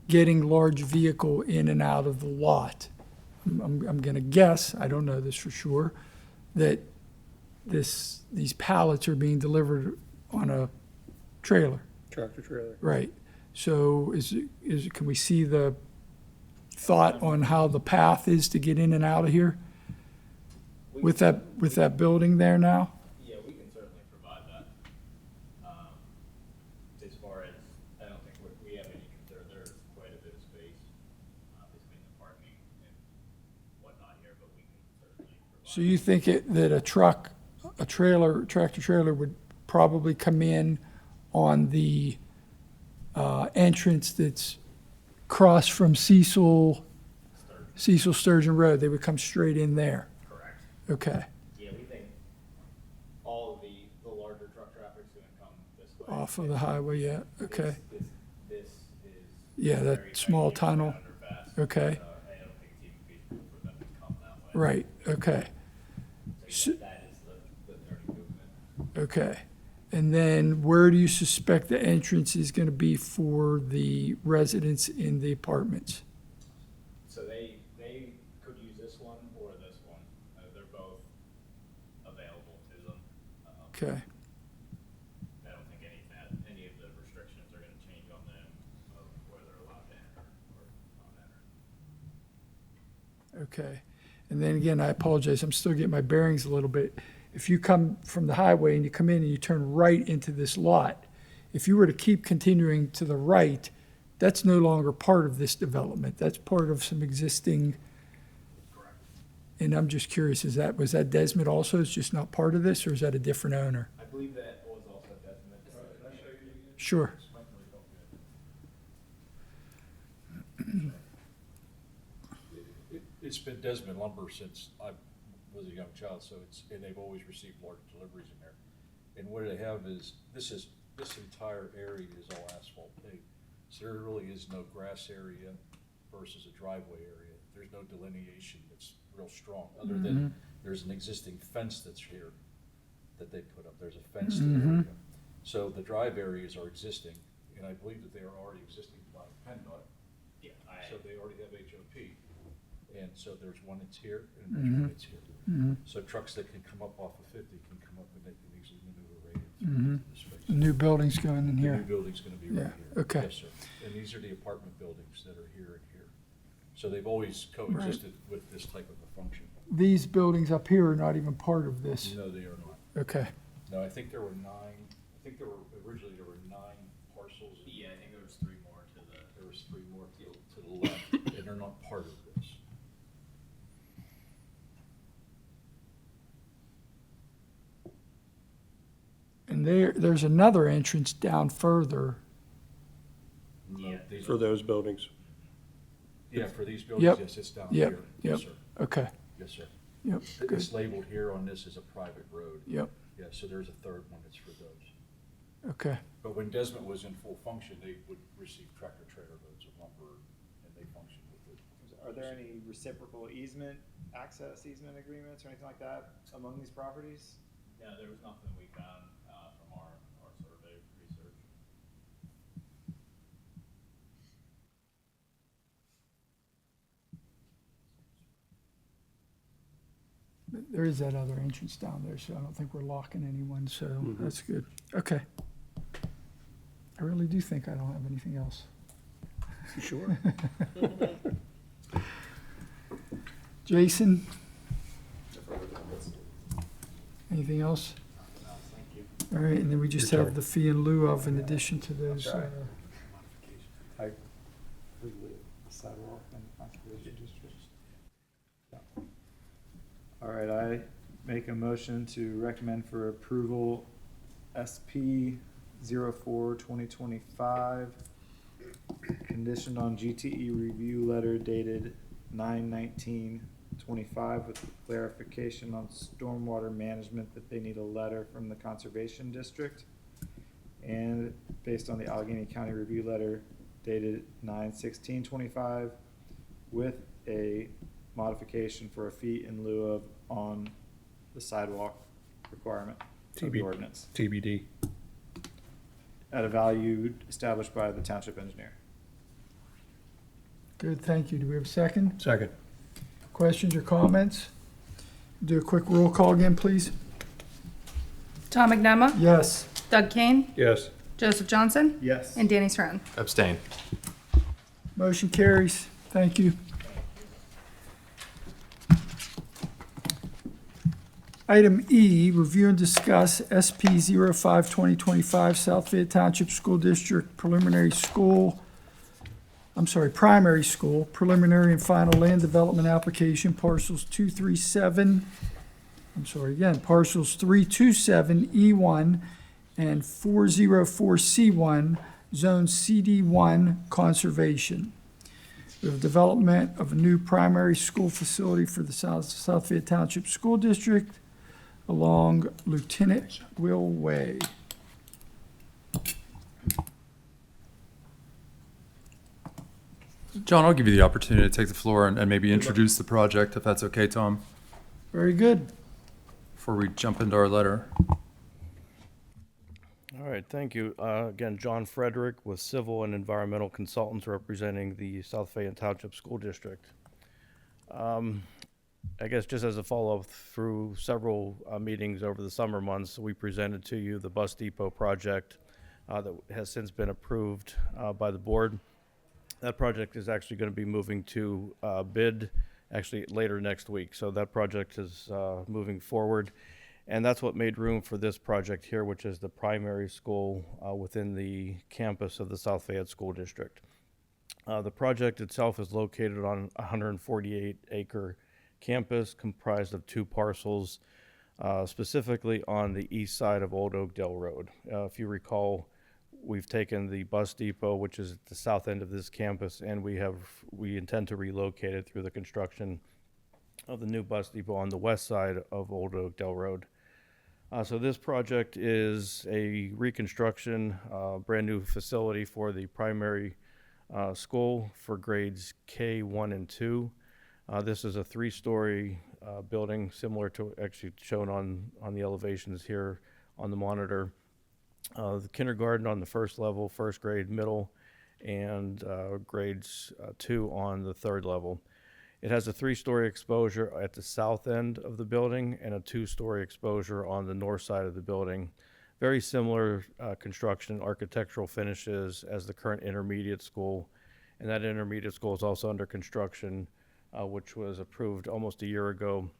getting large vehicle in and out of the lot? I'm going to guess, I don't know this for sure, that these pallets are being delivered on a trailer. Tractor trailer. Right. So can we see the thought on how the path is to get in and out of here with that building there now? Yeah, we can certainly provide that. As far as, I don't think we have any concern, there's quite a bit of space between the parking and whatnot here, but we can certainly provide. So you think that tractor trailer would probably come in on the entrance that's across from Cecil Sturgeon Road? They would come straight in there? Correct. Okay. Yeah, we think all of the larger truck traffic's gonna come this way. Off of the highway, yeah, okay. This is. Yeah, that very small tightly tunnel. underpass, Okay. I don't think it's even feasible for them to come that way. Right, okay, So yeah, that is the dirty movement. okay. And then where do you suspect the entrance is gonna be for the residents in the apartments? So they could use this one or this one. They're both available to them. Okay, I don't think any of the restrictions are gonna change on them of where they're allowed to enter or not enter. okay. And then again, I apologize, I'm still getting my bearings a little bit. If you come from the highway and you come in and you turn right into this lot, if you were to keep continuing to the right, that's no longer part of this development. That's part of some existing. Correct. And I'm just curious, was that Desmond also? It's just not part of this, or is that a different owner? I believe that was also Desmond. Sure. It's been Desmond Lumber since I was a young child, so and they've always received large deliveries in there. And what they have is, this entire area is all asphalt paved. So there really is no grass area versus a driveway area. There's no delineation that's real strong, other than there's an existing fence that's here that they put up. There's a fenced area. So the drive areas are existing, and I believe that they are already existing by PennDOT. Yeah, So they already have HOP. And so there's one that's here and there's one that's here. So trucks that can come up off of 50 can come up and they can easily maneuver right into the space. The new building's going in The new here. building's gonna be right Yeah, here. okay. Yes, sir. And these are the apartment buildings that are here and here. So they've always coexisted with this type of a function. These buildings up here are not even part of this. No, they are not. Okay, No, I think there were originally there were 9 parcels. Yeah, I think there was 3 more to the. There was 3 more to the left, and they're not part of this. and there's another entrance down further. Yeah. These For are- those buildings. Yeah, for these buildings, Yep, yes, it's down yep, here. yep. Yes, sir. Okay, Yes, sir. yep, good, It's labeled here on this as a private road. yep, Yeah, so there's a third one that's for those. okay. But when Desmond was in full function, they would receive tractor trailer loads of lumber, and they functioned with it. Are there any reciprocal access easement agreements or anything like that among these properties? Yeah, there was nothing we found from our survey research. There is that other entrance down there, so I don't think we're locking anyone, so that's good. Okay. I really do think I don't have anything else. Sure. Jason? Anything else? Thank you. All right, and then we just Your have the fee in lieu of in addition to those. Sidewalk and conservation districts. All right, I make a motion to recommend for approval SP 04/2025, conditioned on GTE review letter dated 9/19/25 with clarification on stormwater management that they need a letter from the conservation district. And based on the Allegheny County review letter dated 9/16/25 with a modification for a fee in lieu of on the sidewalk requirement of the TB. ordinance TBD. at a value established by the township engineer. Good, thank you. Do we have a second? Second. Questions or comments? Do a quick roll call again, please. Tom Iagnemma, Yes. Doug Kaine, Yes. Joseph Johnson, Yes. and Danny Cerrone. Abstain. Motion carries. Thank you. Item E, review and discuss SP 05-2025 South Fayette Township School District primary school, preliminary and final land development application, parcels 327E1 and 404C1, zone CD1 conservation. We have development of a new primary school facility for the South Fayette Township School District along Lieutenant Will Way. John, I'll give you the opportunity to take the floor and maybe introduce the project, if that's okay, Tom, Very good. before we jump into our letter. All right, thank you. Again, John Frederick with Civil and Environmental Consultants representing the South Fayette Township School District. I guess just as a follow-up through several meetings over the summer months, we presented to you the bus depot project that has since been approved by the board. That project is actually going to be moving to bid actually later next week. So that project is moving forward. And that's what made room for this project here, which is the primary school within the campus of the South Fayette School District. The project itself is located on a 148-acre campus comprised of two parcels, specifically on the east side of Old Oakdale Road. If you recall, we've taken the bus depot, which is at the south end of this campus, and we intend to relocate it through the construction of the new bus depot on the west side of Old Oakdale Road. So this project is a reconstruction, brand new facility for the primary school for grades K1 and 2. This is a 3-story building, similar to actually shown on the elevations here on the monitor. The kindergarten on the first level, first grade, middle, and grades 2 on the third level. It has a 3-story exposure at the south end of the building and a 2-story exposure on the north side of the building. Very similar construction, architectural finishes as the current intermediate school. And that intermediate school is also under construction, which was approved almost a year ago,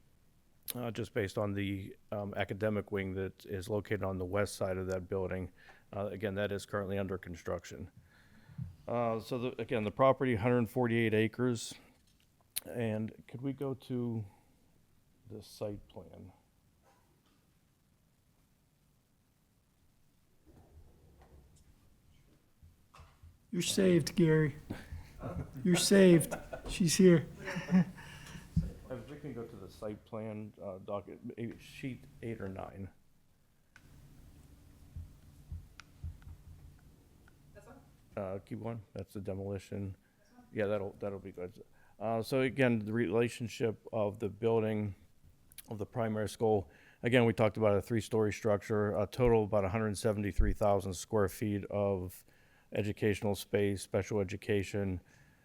just based on the academic wing that is located on the west side of that building. Again, that is currently under construction. Again, the property, 148 acres. And could we go to the site plan? You're saved, Gary. You're saved. She's here. If we can go to the site plan docket, sheet 8 or 9. Keep going. That's the demolition. Yeah, that'll be good. So again, the relationship of the building of the primary school. Again, we talked about a 3-story structure, a total about 173,000 square feet of educational space, special education,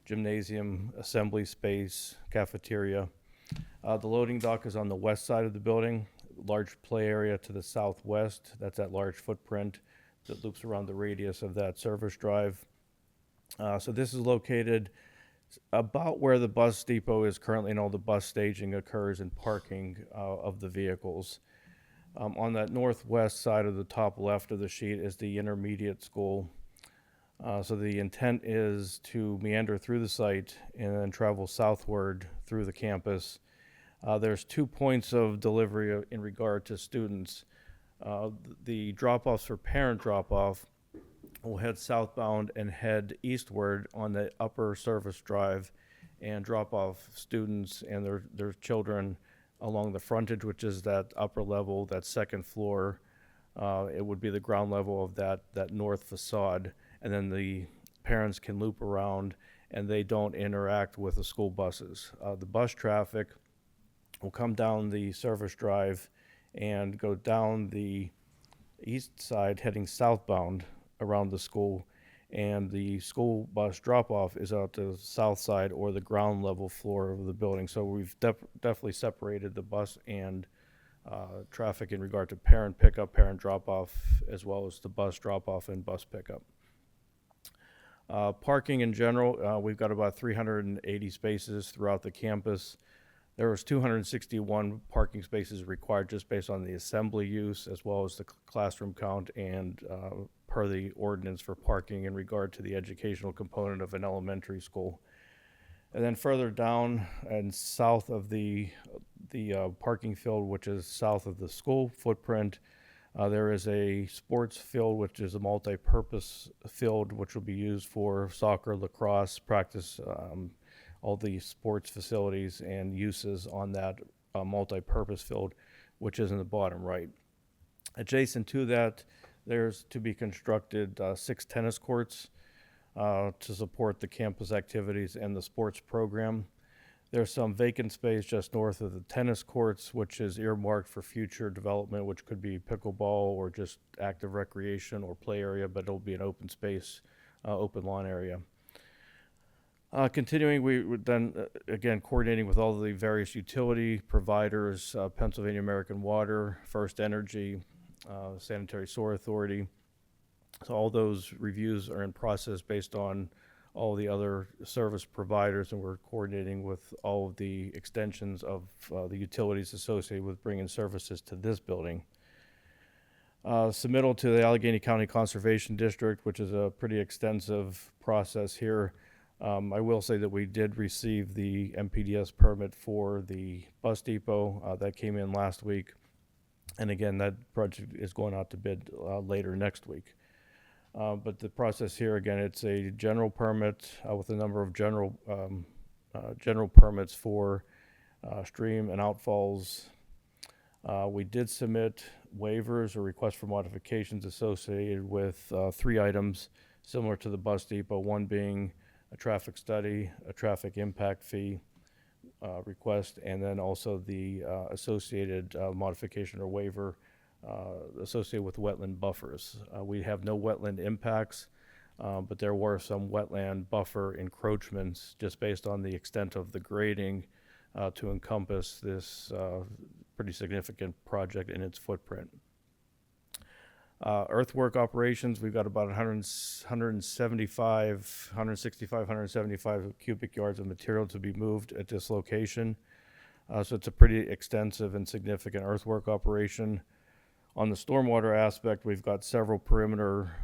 gymnasium, assembly space, cafeteria. The loading dock is on the west side of the building, large play area to the southwest. That's that large footprint that loops around the radius of that service drive. So this is located about where the bus depot is currently, and all the bus staging occurs and parking of the vehicles. On that northwest side of the top left of the sheet is the intermediate school. So the intent is to meander through the site and then travel southward through the campus. There's 2 points of delivery in regard to students. The drop-offs for parent drop-off will head southbound and head eastward on the upper service drive and drop off students and their children along the frontage, which is that upper level, that second floor. It would be the ground level of that north facade. And then the parents can loop around and they don't interact with the school buses. The bus traffic will come down the service drive and go down the east side heading southbound around the school, and the school bus drop-off is out the south side or the ground level floor of the building. So we've definitely separated the bus and traffic in regard to parent pickup, parent drop-off, as well as the bus drop-off and bus pickup. Parking in general, we've got about 380 spaces throughout the campus. There was 261 parking spaces required just based on the assembly use as well as the classroom count and per the ordinance for parking in regard to the educational component of an elementary school. And then further down and south of the parking field, which is south of the school footprint, there is a sports field, which is a multi-purpose field, which will be used for soccer, lacrosse, practice, all the sports facilities and uses on that multi-purpose field, which is in the bottom right. Adjacent to that, there's to be constructed 6 tennis courts to support the campus activities and the sports program. There's some vacant space just north of the tennis courts, which is earmarked for future development, which could be pickleball or just active recreation or play area, but it'll be an open space, open lawn area. Continuing, we would then, again, coordinating with all the various utility providers, Pennsylvania American Water, First Energy, Sanitary Sewer Authority. So all those reviews are in process based on all the other service providers, and we're coordinating with all of the extensions of the utilities associated with bringing services to this building. Submittal to the Allegheny County Conservation District, which is a pretty extensive process here. I will say that we did receive the MPDS permit for the bus depot. That came in last week. And again, that project is going out to bid later next week. But the process here, again, it's a general permit with a number of general permits for stream and outfalls. We did submit waivers or requests for modifications associated with 3 items similar to the bus depot, one being a traffic study, a traffic impact fee request, and then also the associated modification or waiver associated with wetland buffers. We have no wetland impacts, but there were some wetland buffer encroachments just based on the extent of the grading to encompass this pretty significant project in its footprint. Earthwork operations, we've got about 175 cubic yards of material to be moved at this location. So it's a pretty extensive and significant earthwork operation. On the stormwater aspect, we've got several perimeter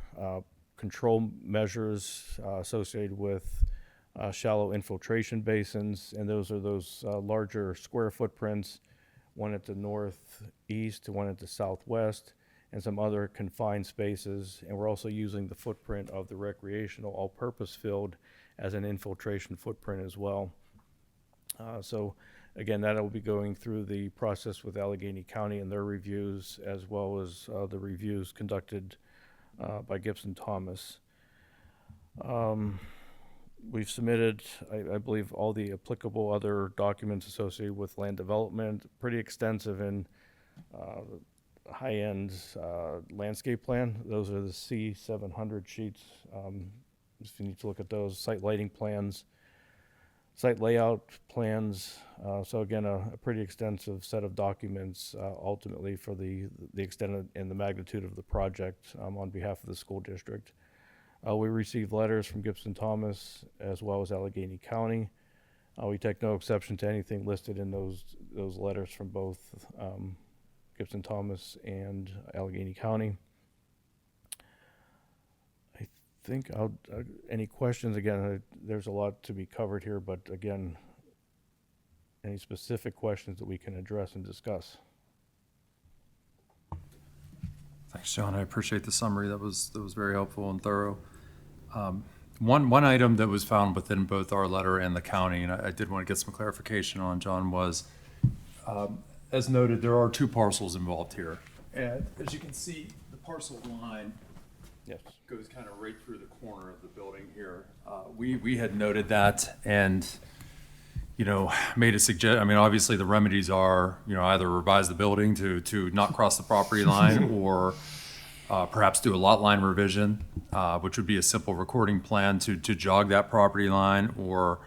control measures associated with shallow infiltration basins, and those are those larger square footprints, one at the northeast, one at the southwest, and some other confined spaces. And we're also using the footprint of the recreational all-purpose field as an infiltration footprint as well. So again, that will be going through the process with Allegheny County and their reviews, as well as the reviews conducted by Gibson-Thomas. We've submitted, I believe, all the applicable other documents associated with land development, pretty extensive in high-end landscape plan. Those are the C700 sheets. If you need to look at those, site lighting plans, site layout plans. So again, a pretty extensive set of documents ultimately for the extent and the magnitude of the project on behalf of the school district. We received letters from Gibson-Thomas as well as Allegheny County. We take no exception to anything listed in those letters from both Gibson-Thomas and Allegheny County. I think any questions? Again, there's a lot to be covered here, but again, any specific questions that we can address and discuss? Thanks, John. I appreciate the summary. That was very helpful and thorough. One item that was found within both our letter and the county, and I did want to get some clarification on, John, was, as noted, there are 2 parcels involved here. And as you can see, the parcel line Yes. goes kind of right through the corner of the building here. We had noted that and, made a I mean, obviously the remedies are, either revise the building to not cross the property line or perhaps do a lot line revision, which would be a simple recording plan to jog that property line or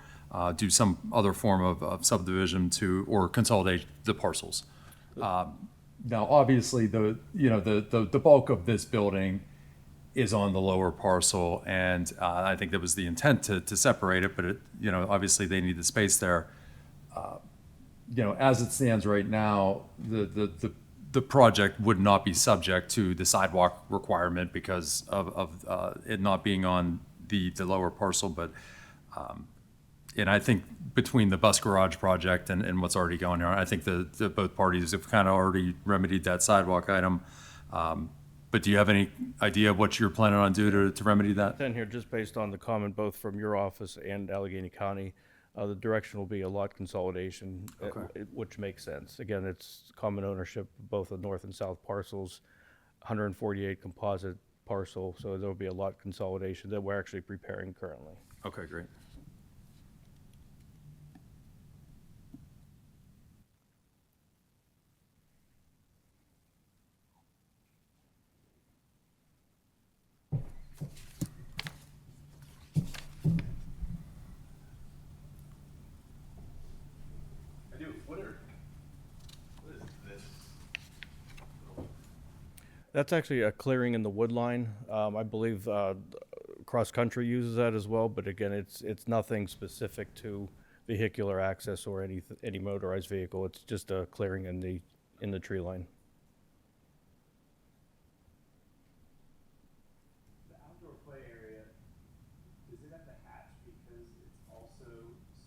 do some other form of subdivision or consolidate the parcels. Now, obviously, the bulk of this building is on the lower parcel, and I think that was the intent to separate it, but obviously they need the space there. As it stands right now, the project would not be subject to the sidewalk requirement because of it not being on the lower parcel, but and I think between the bus garage project and what's already going on, I think the both parties have kind of already remedied that sidewalk item. But do you have any idea of what you're planning on doing to remedy that? Then here, just based on the comment both from your office and Allegheny County, the direction will be a lot consolidation, which makes sense. Again, it's common ownership, both the north and south parcels, 148 composite parcel, so there'll be a lot consolidation that we're actually preparing currently. Okay, great. That's actually a clearing in the wood line. I believe cross country uses that as well, but again, it's nothing specific to vehicular access or any motorized vehicle. It's just a clearing in the tree line. The outdoor play area, is it at the hatch because it's also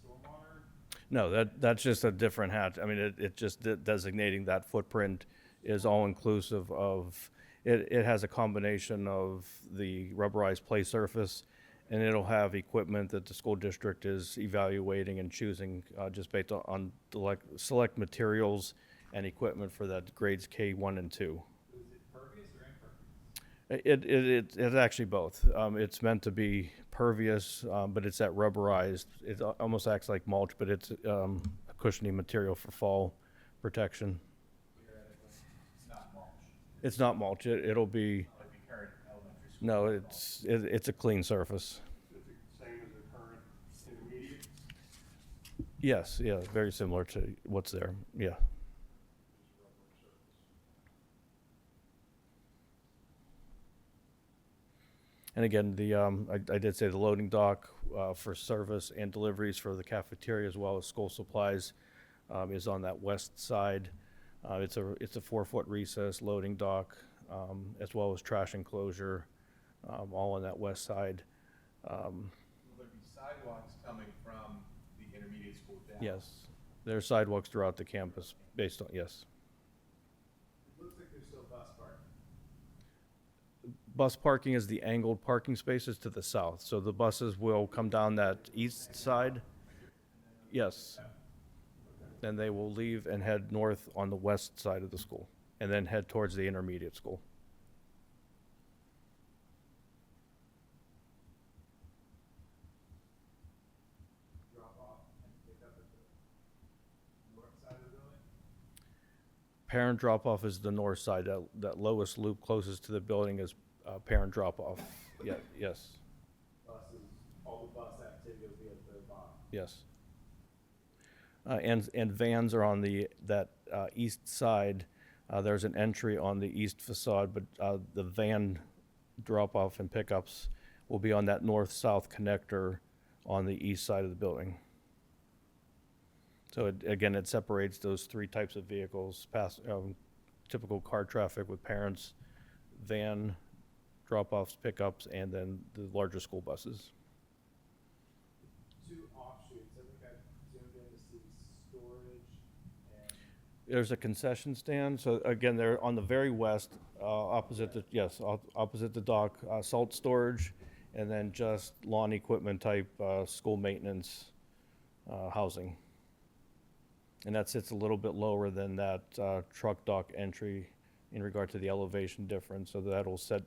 stormwater? No, that's just a different hatch. I mean, it just designating that footprint is all inclusive of, it has a combination of the rubberized play surface, and it'll have equipment that the school district is evaluating and choosing just based on select materials and equipment for that grades K1 and 2. Is it pervious or impervious? It's actually both. It's meant to be pervious, but it's that rubberized. It almost acts like mulch, but it's a cushiony material for fall protection. It's not mulch. It'll be. No, it's a clean surface. Is it the same as the current intermediate? Yes, yeah, very similar to what's there. Yeah. And again, I did say the loading dock for service and deliveries for the cafeteria as well as school supplies is on that west side. It's a 4-foot recess loading dock, as well as trash enclosure, all on that west side. Will there be sidewalks coming from the intermediate school down? Yes, there are sidewalks throughout the campus based on, yes. It looks like there's still bus parking. Bus parking is the angled parking spaces to the south. So the buses will come down that east side. Yes. Then they will leave and head north on the west side of the school and then head towards the intermediate school. Drop off and pick up at the north side of the building? Parent drop-off is the north side. That lowest loop closest to the building is parent drop-off. Yeah, yes, Buses, all the bus activity will be at the bottom. yes. And vans are on that east side. There's an entry on the east facade, but the van drop-off and pickups will be on that north-south connector on the east side of the building. So again, it separates those three types of vehicles, typical car traffic with parents, van drop-offs, pickups, and then the larger school buses. Two offshoots, I think I zoomed in to see storage and There's a concession stand, so again, they're on the very west, opposite the dock, salt storage, and then just lawn equipment type, school maintenance, housing. And that sits a little bit lower than that truck dock entry in regard to the elevation difference, so that'll set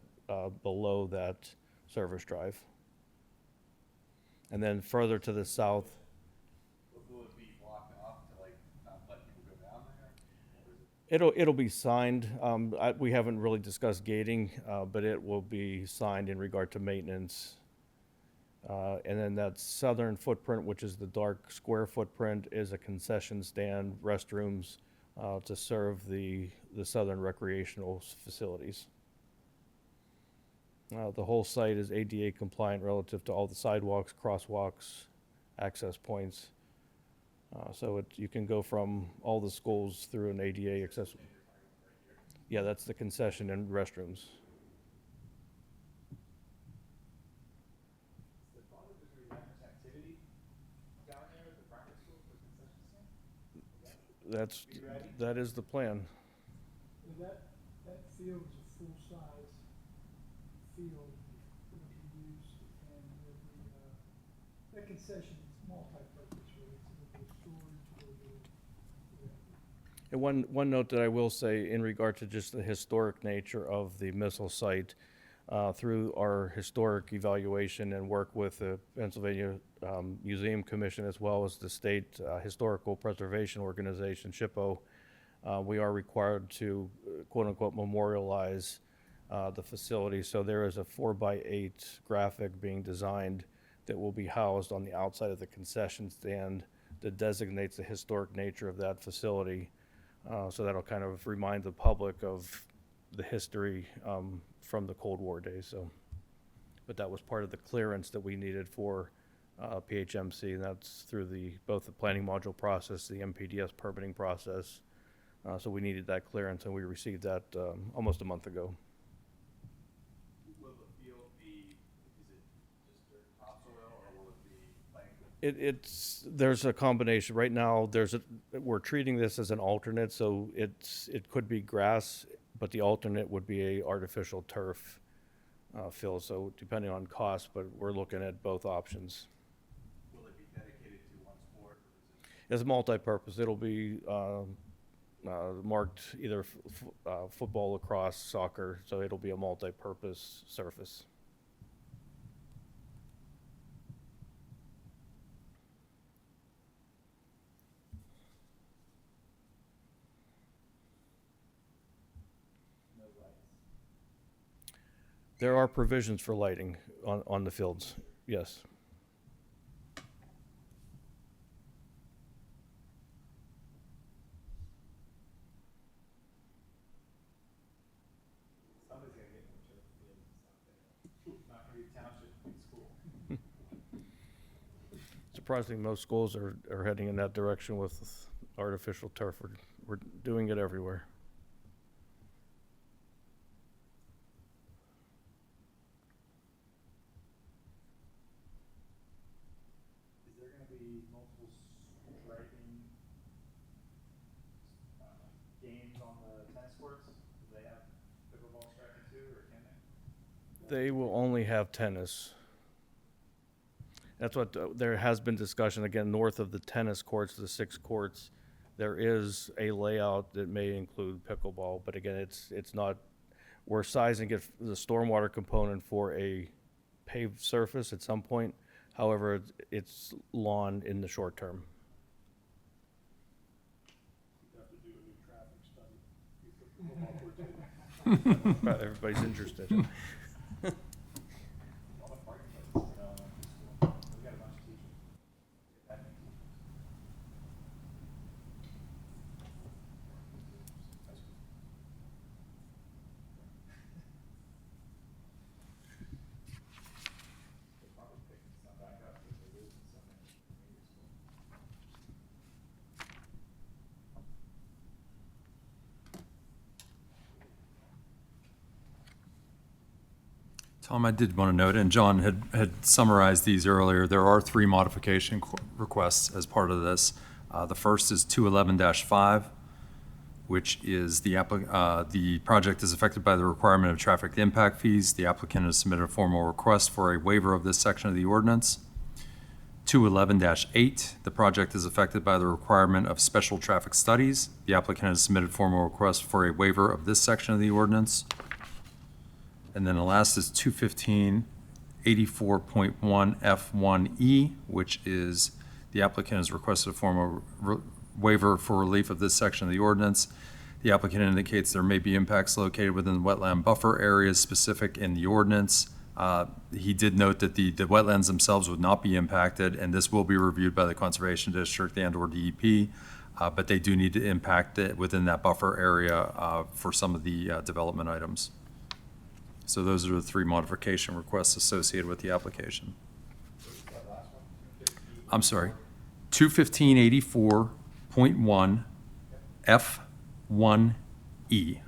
below that service drive. And then further to the south, Will it be blocked off to like not let people go down there? Or is it- it'll be signed. We haven't really discussed gating, but it will be signed in regard to maintenance. And then that southern footprint, which is the dark square footprint, is a concession stand, restrooms, to serve the southern recreational facilities. The whole site is ADA compliant relative to all the sidewalks, crosswalks, access points. So you can go from all the schools through an ADA accessible. Yeah, that's the concession and restrooms. The thought that there's gonna be that much activity down there at the private school for concession stand? That is the plan. That field is a full-size field that will be used, and that concession is multi-purpose, right? So there'll be storage, there'll be, And one note that I will say in regard to just the historic nature of the missile site, through our historic evaluation and work with the Pennsylvania Museum Commission as well as the State Historical Preservation Organization, SHPO, we are required to quote-unquote memorialize the facility. So there is a 4x8 graphic being designed that will be housed on the outside of the concession stand that designates the historic nature of that facility. So that'll kind of remind the public of the history from the Cold War days. So, but that was part of the clearance that we needed for PHMC, and that's through both the planning module process, the MPDS permitting process. So we needed that clearance, and we received that almost a month ago. Will the field be, is it just dirt topsoil or will it be like? There's a combination. Right now, we're treating this as an alternate, so it could be grass, but the alternate would be a artificial turf fill. So depending on cost, but we're looking at both options. Will it be dedicated to one sport or is it? It's multi-purpose. It'll be marked either football, lacrosse, soccer, so it'll be a multi-purpose surface. No lights? There are provisions for lighting on the fields, yes. Somebody's gotta get more turf fields and stuff there. Not gonna be Township, big school. Surprisingly, most schools are heading in that direction with artificial turf. We're doing it everywhere. Is there gonna be multiple striking, games on the tennis courts? Do they have pickleball striking too, or can they? They will only have tennis. That's what, there has been discussion, again, north of the tennis courts, the 6 courts, there is a layout that may include pickleball, but again, it's not, we're sizing it, the stormwater component for a paved surface at some point. However, it's lawn in the short term. Everybody's interested. All the parking places around the school. We got a bunch of teachers. Get that many teachers. High school. They're probably picking some back up because they're losing so many in school. Tom, I did want to note, and John had summarized these earlier, there are 3 modification requests as part of this. The first is 211-5, which is the project is affected by the requirement of traffic impact fees. The applicant has submitted a formal request for a waiver of this section of the ordinance. 211-8, the project is affected by the requirement of special traffic studies. The applicant has submitted formal request for a waiver of this section of the ordinance. And then the last is 215-84.1 F1E, which is the applicant has requested a form of waiver for relief of this section of the ordinance. The applicant indicates there may be impacts located within the wetland buffer areas specific in the ordinance. He did note that the wetlands themselves would not be impacted, and this will be reviewed by the Conservation District and/or DEP, but they do need to impact it within that buffer area for some of the development items. So those are the three modification requests associated with the application. I'm sorry, 215-84.1 F1E.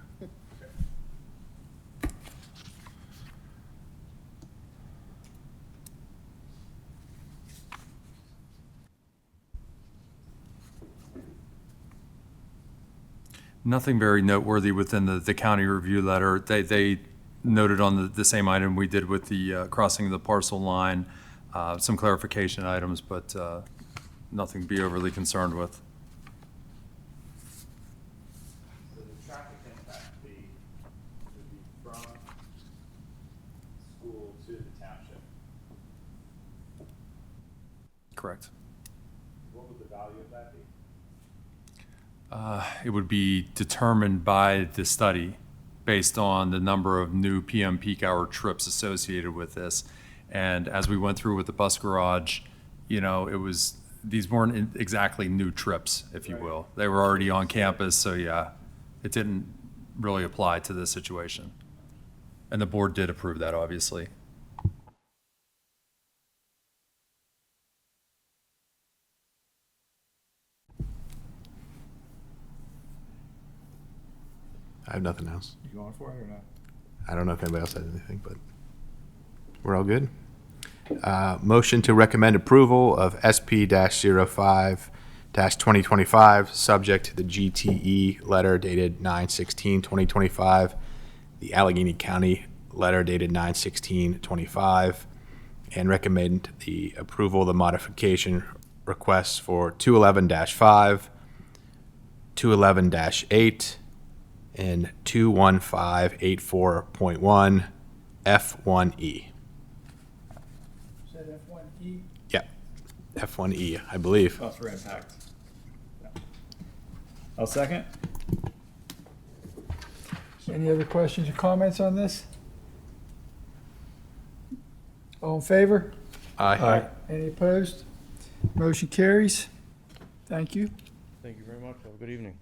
Nothing very noteworthy within the county review letter. They noted on the same item we did with the crossing of the parcel line, some clarification items, but nothing to be overly concerned with. So the traffic impact fee would be from school to the township. Correct. What would the value of that be? It would be determined by the study based on the number of new PM peak hour trips associated with this. And as we went through with the bus garage, you know, these weren't exactly new trips, if you will. They were already on campus, so yeah, it didn't really apply to this situation. And the board did approve that, obviously. I have nothing else. You going for it or not? I don't know if anybody else has anything, but we're all good. Motion to recommend approval of SP-05-2025, subject to the GTE letter dated 9/16/2025, the Allegheny County letter dated 9/16/25, and recommend the approval of the modification requests for 211-5, 211-8, and 21584.1 F1E. Is that F1E? Yep, F1E, I believe. Buffer impact. Yeah. I'll second. Any other questions or comments on this? All in favor? Aye. Any opposed? Motion carries. Thank you. Thank you very much. Have a good evening.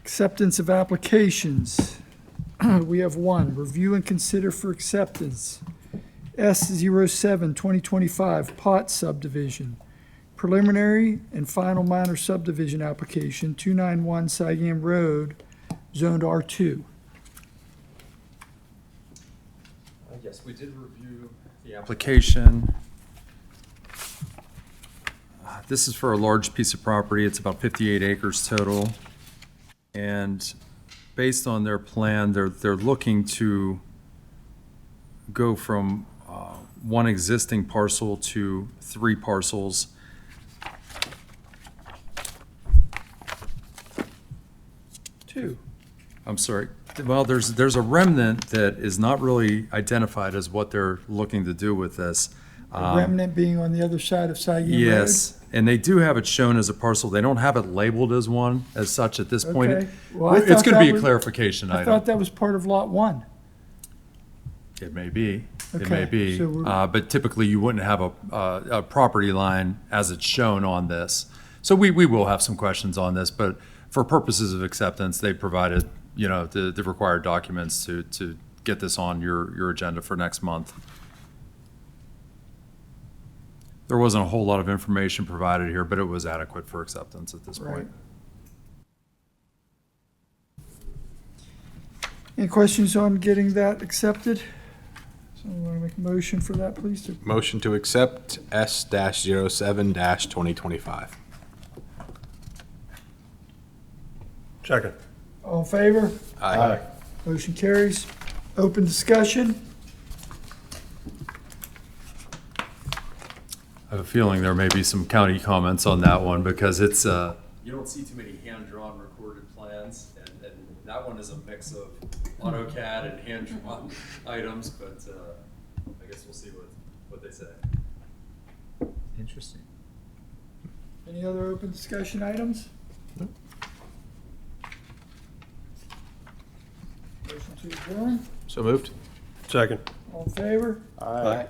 Acceptance of applications. We have one, review and consider for acceptance. S07-2025 Pot Subdivision. Preliminary and final minor subdivision application, 291 Sagam Road, zoned R2. Yes, we did review the application. This is for a large piece of property. It's about 58 acres total. And based on their plan, they're looking to go from one existing parcel to 3 parcels. Two. I'm sorry. Well, there's a remnant that is not really identified as what they're looking to do with this. The remnant being on the other side of Sagam Road? Yes, and they do have it shown as a parcel. They don't have it labeled as one as such at this point. Okay. Well, I It's thought going to be that a was- clarification I item. thought that was part of Lot 1. It may be. It Okay, may be. so we're- But typically, you wouldn't have a property line as it's shown on this. So we will have some questions on this, but for purposes of acceptance, they provided, you know, the required documents to get this on your agenda for next month. There wasn't a whole lot of information provided here, but it was adequate for acceptance at this Right. point. Any questions on getting that accepted? Someone want to make a motion for that, please? Motion to accept S-07-2025. Second. All in favor? Aye. Motion carries. Open discussion. I have a feeling there may be some county comments on that one because it's, you don't see too many hand-drawn recorded plans, and That one is a mix of AutoCAD and hand-drawn items, but I guess we'll see what they say. Interesting. Any other open discussion items? Motion to adjourn, So moved. Second. all in favor? Aye.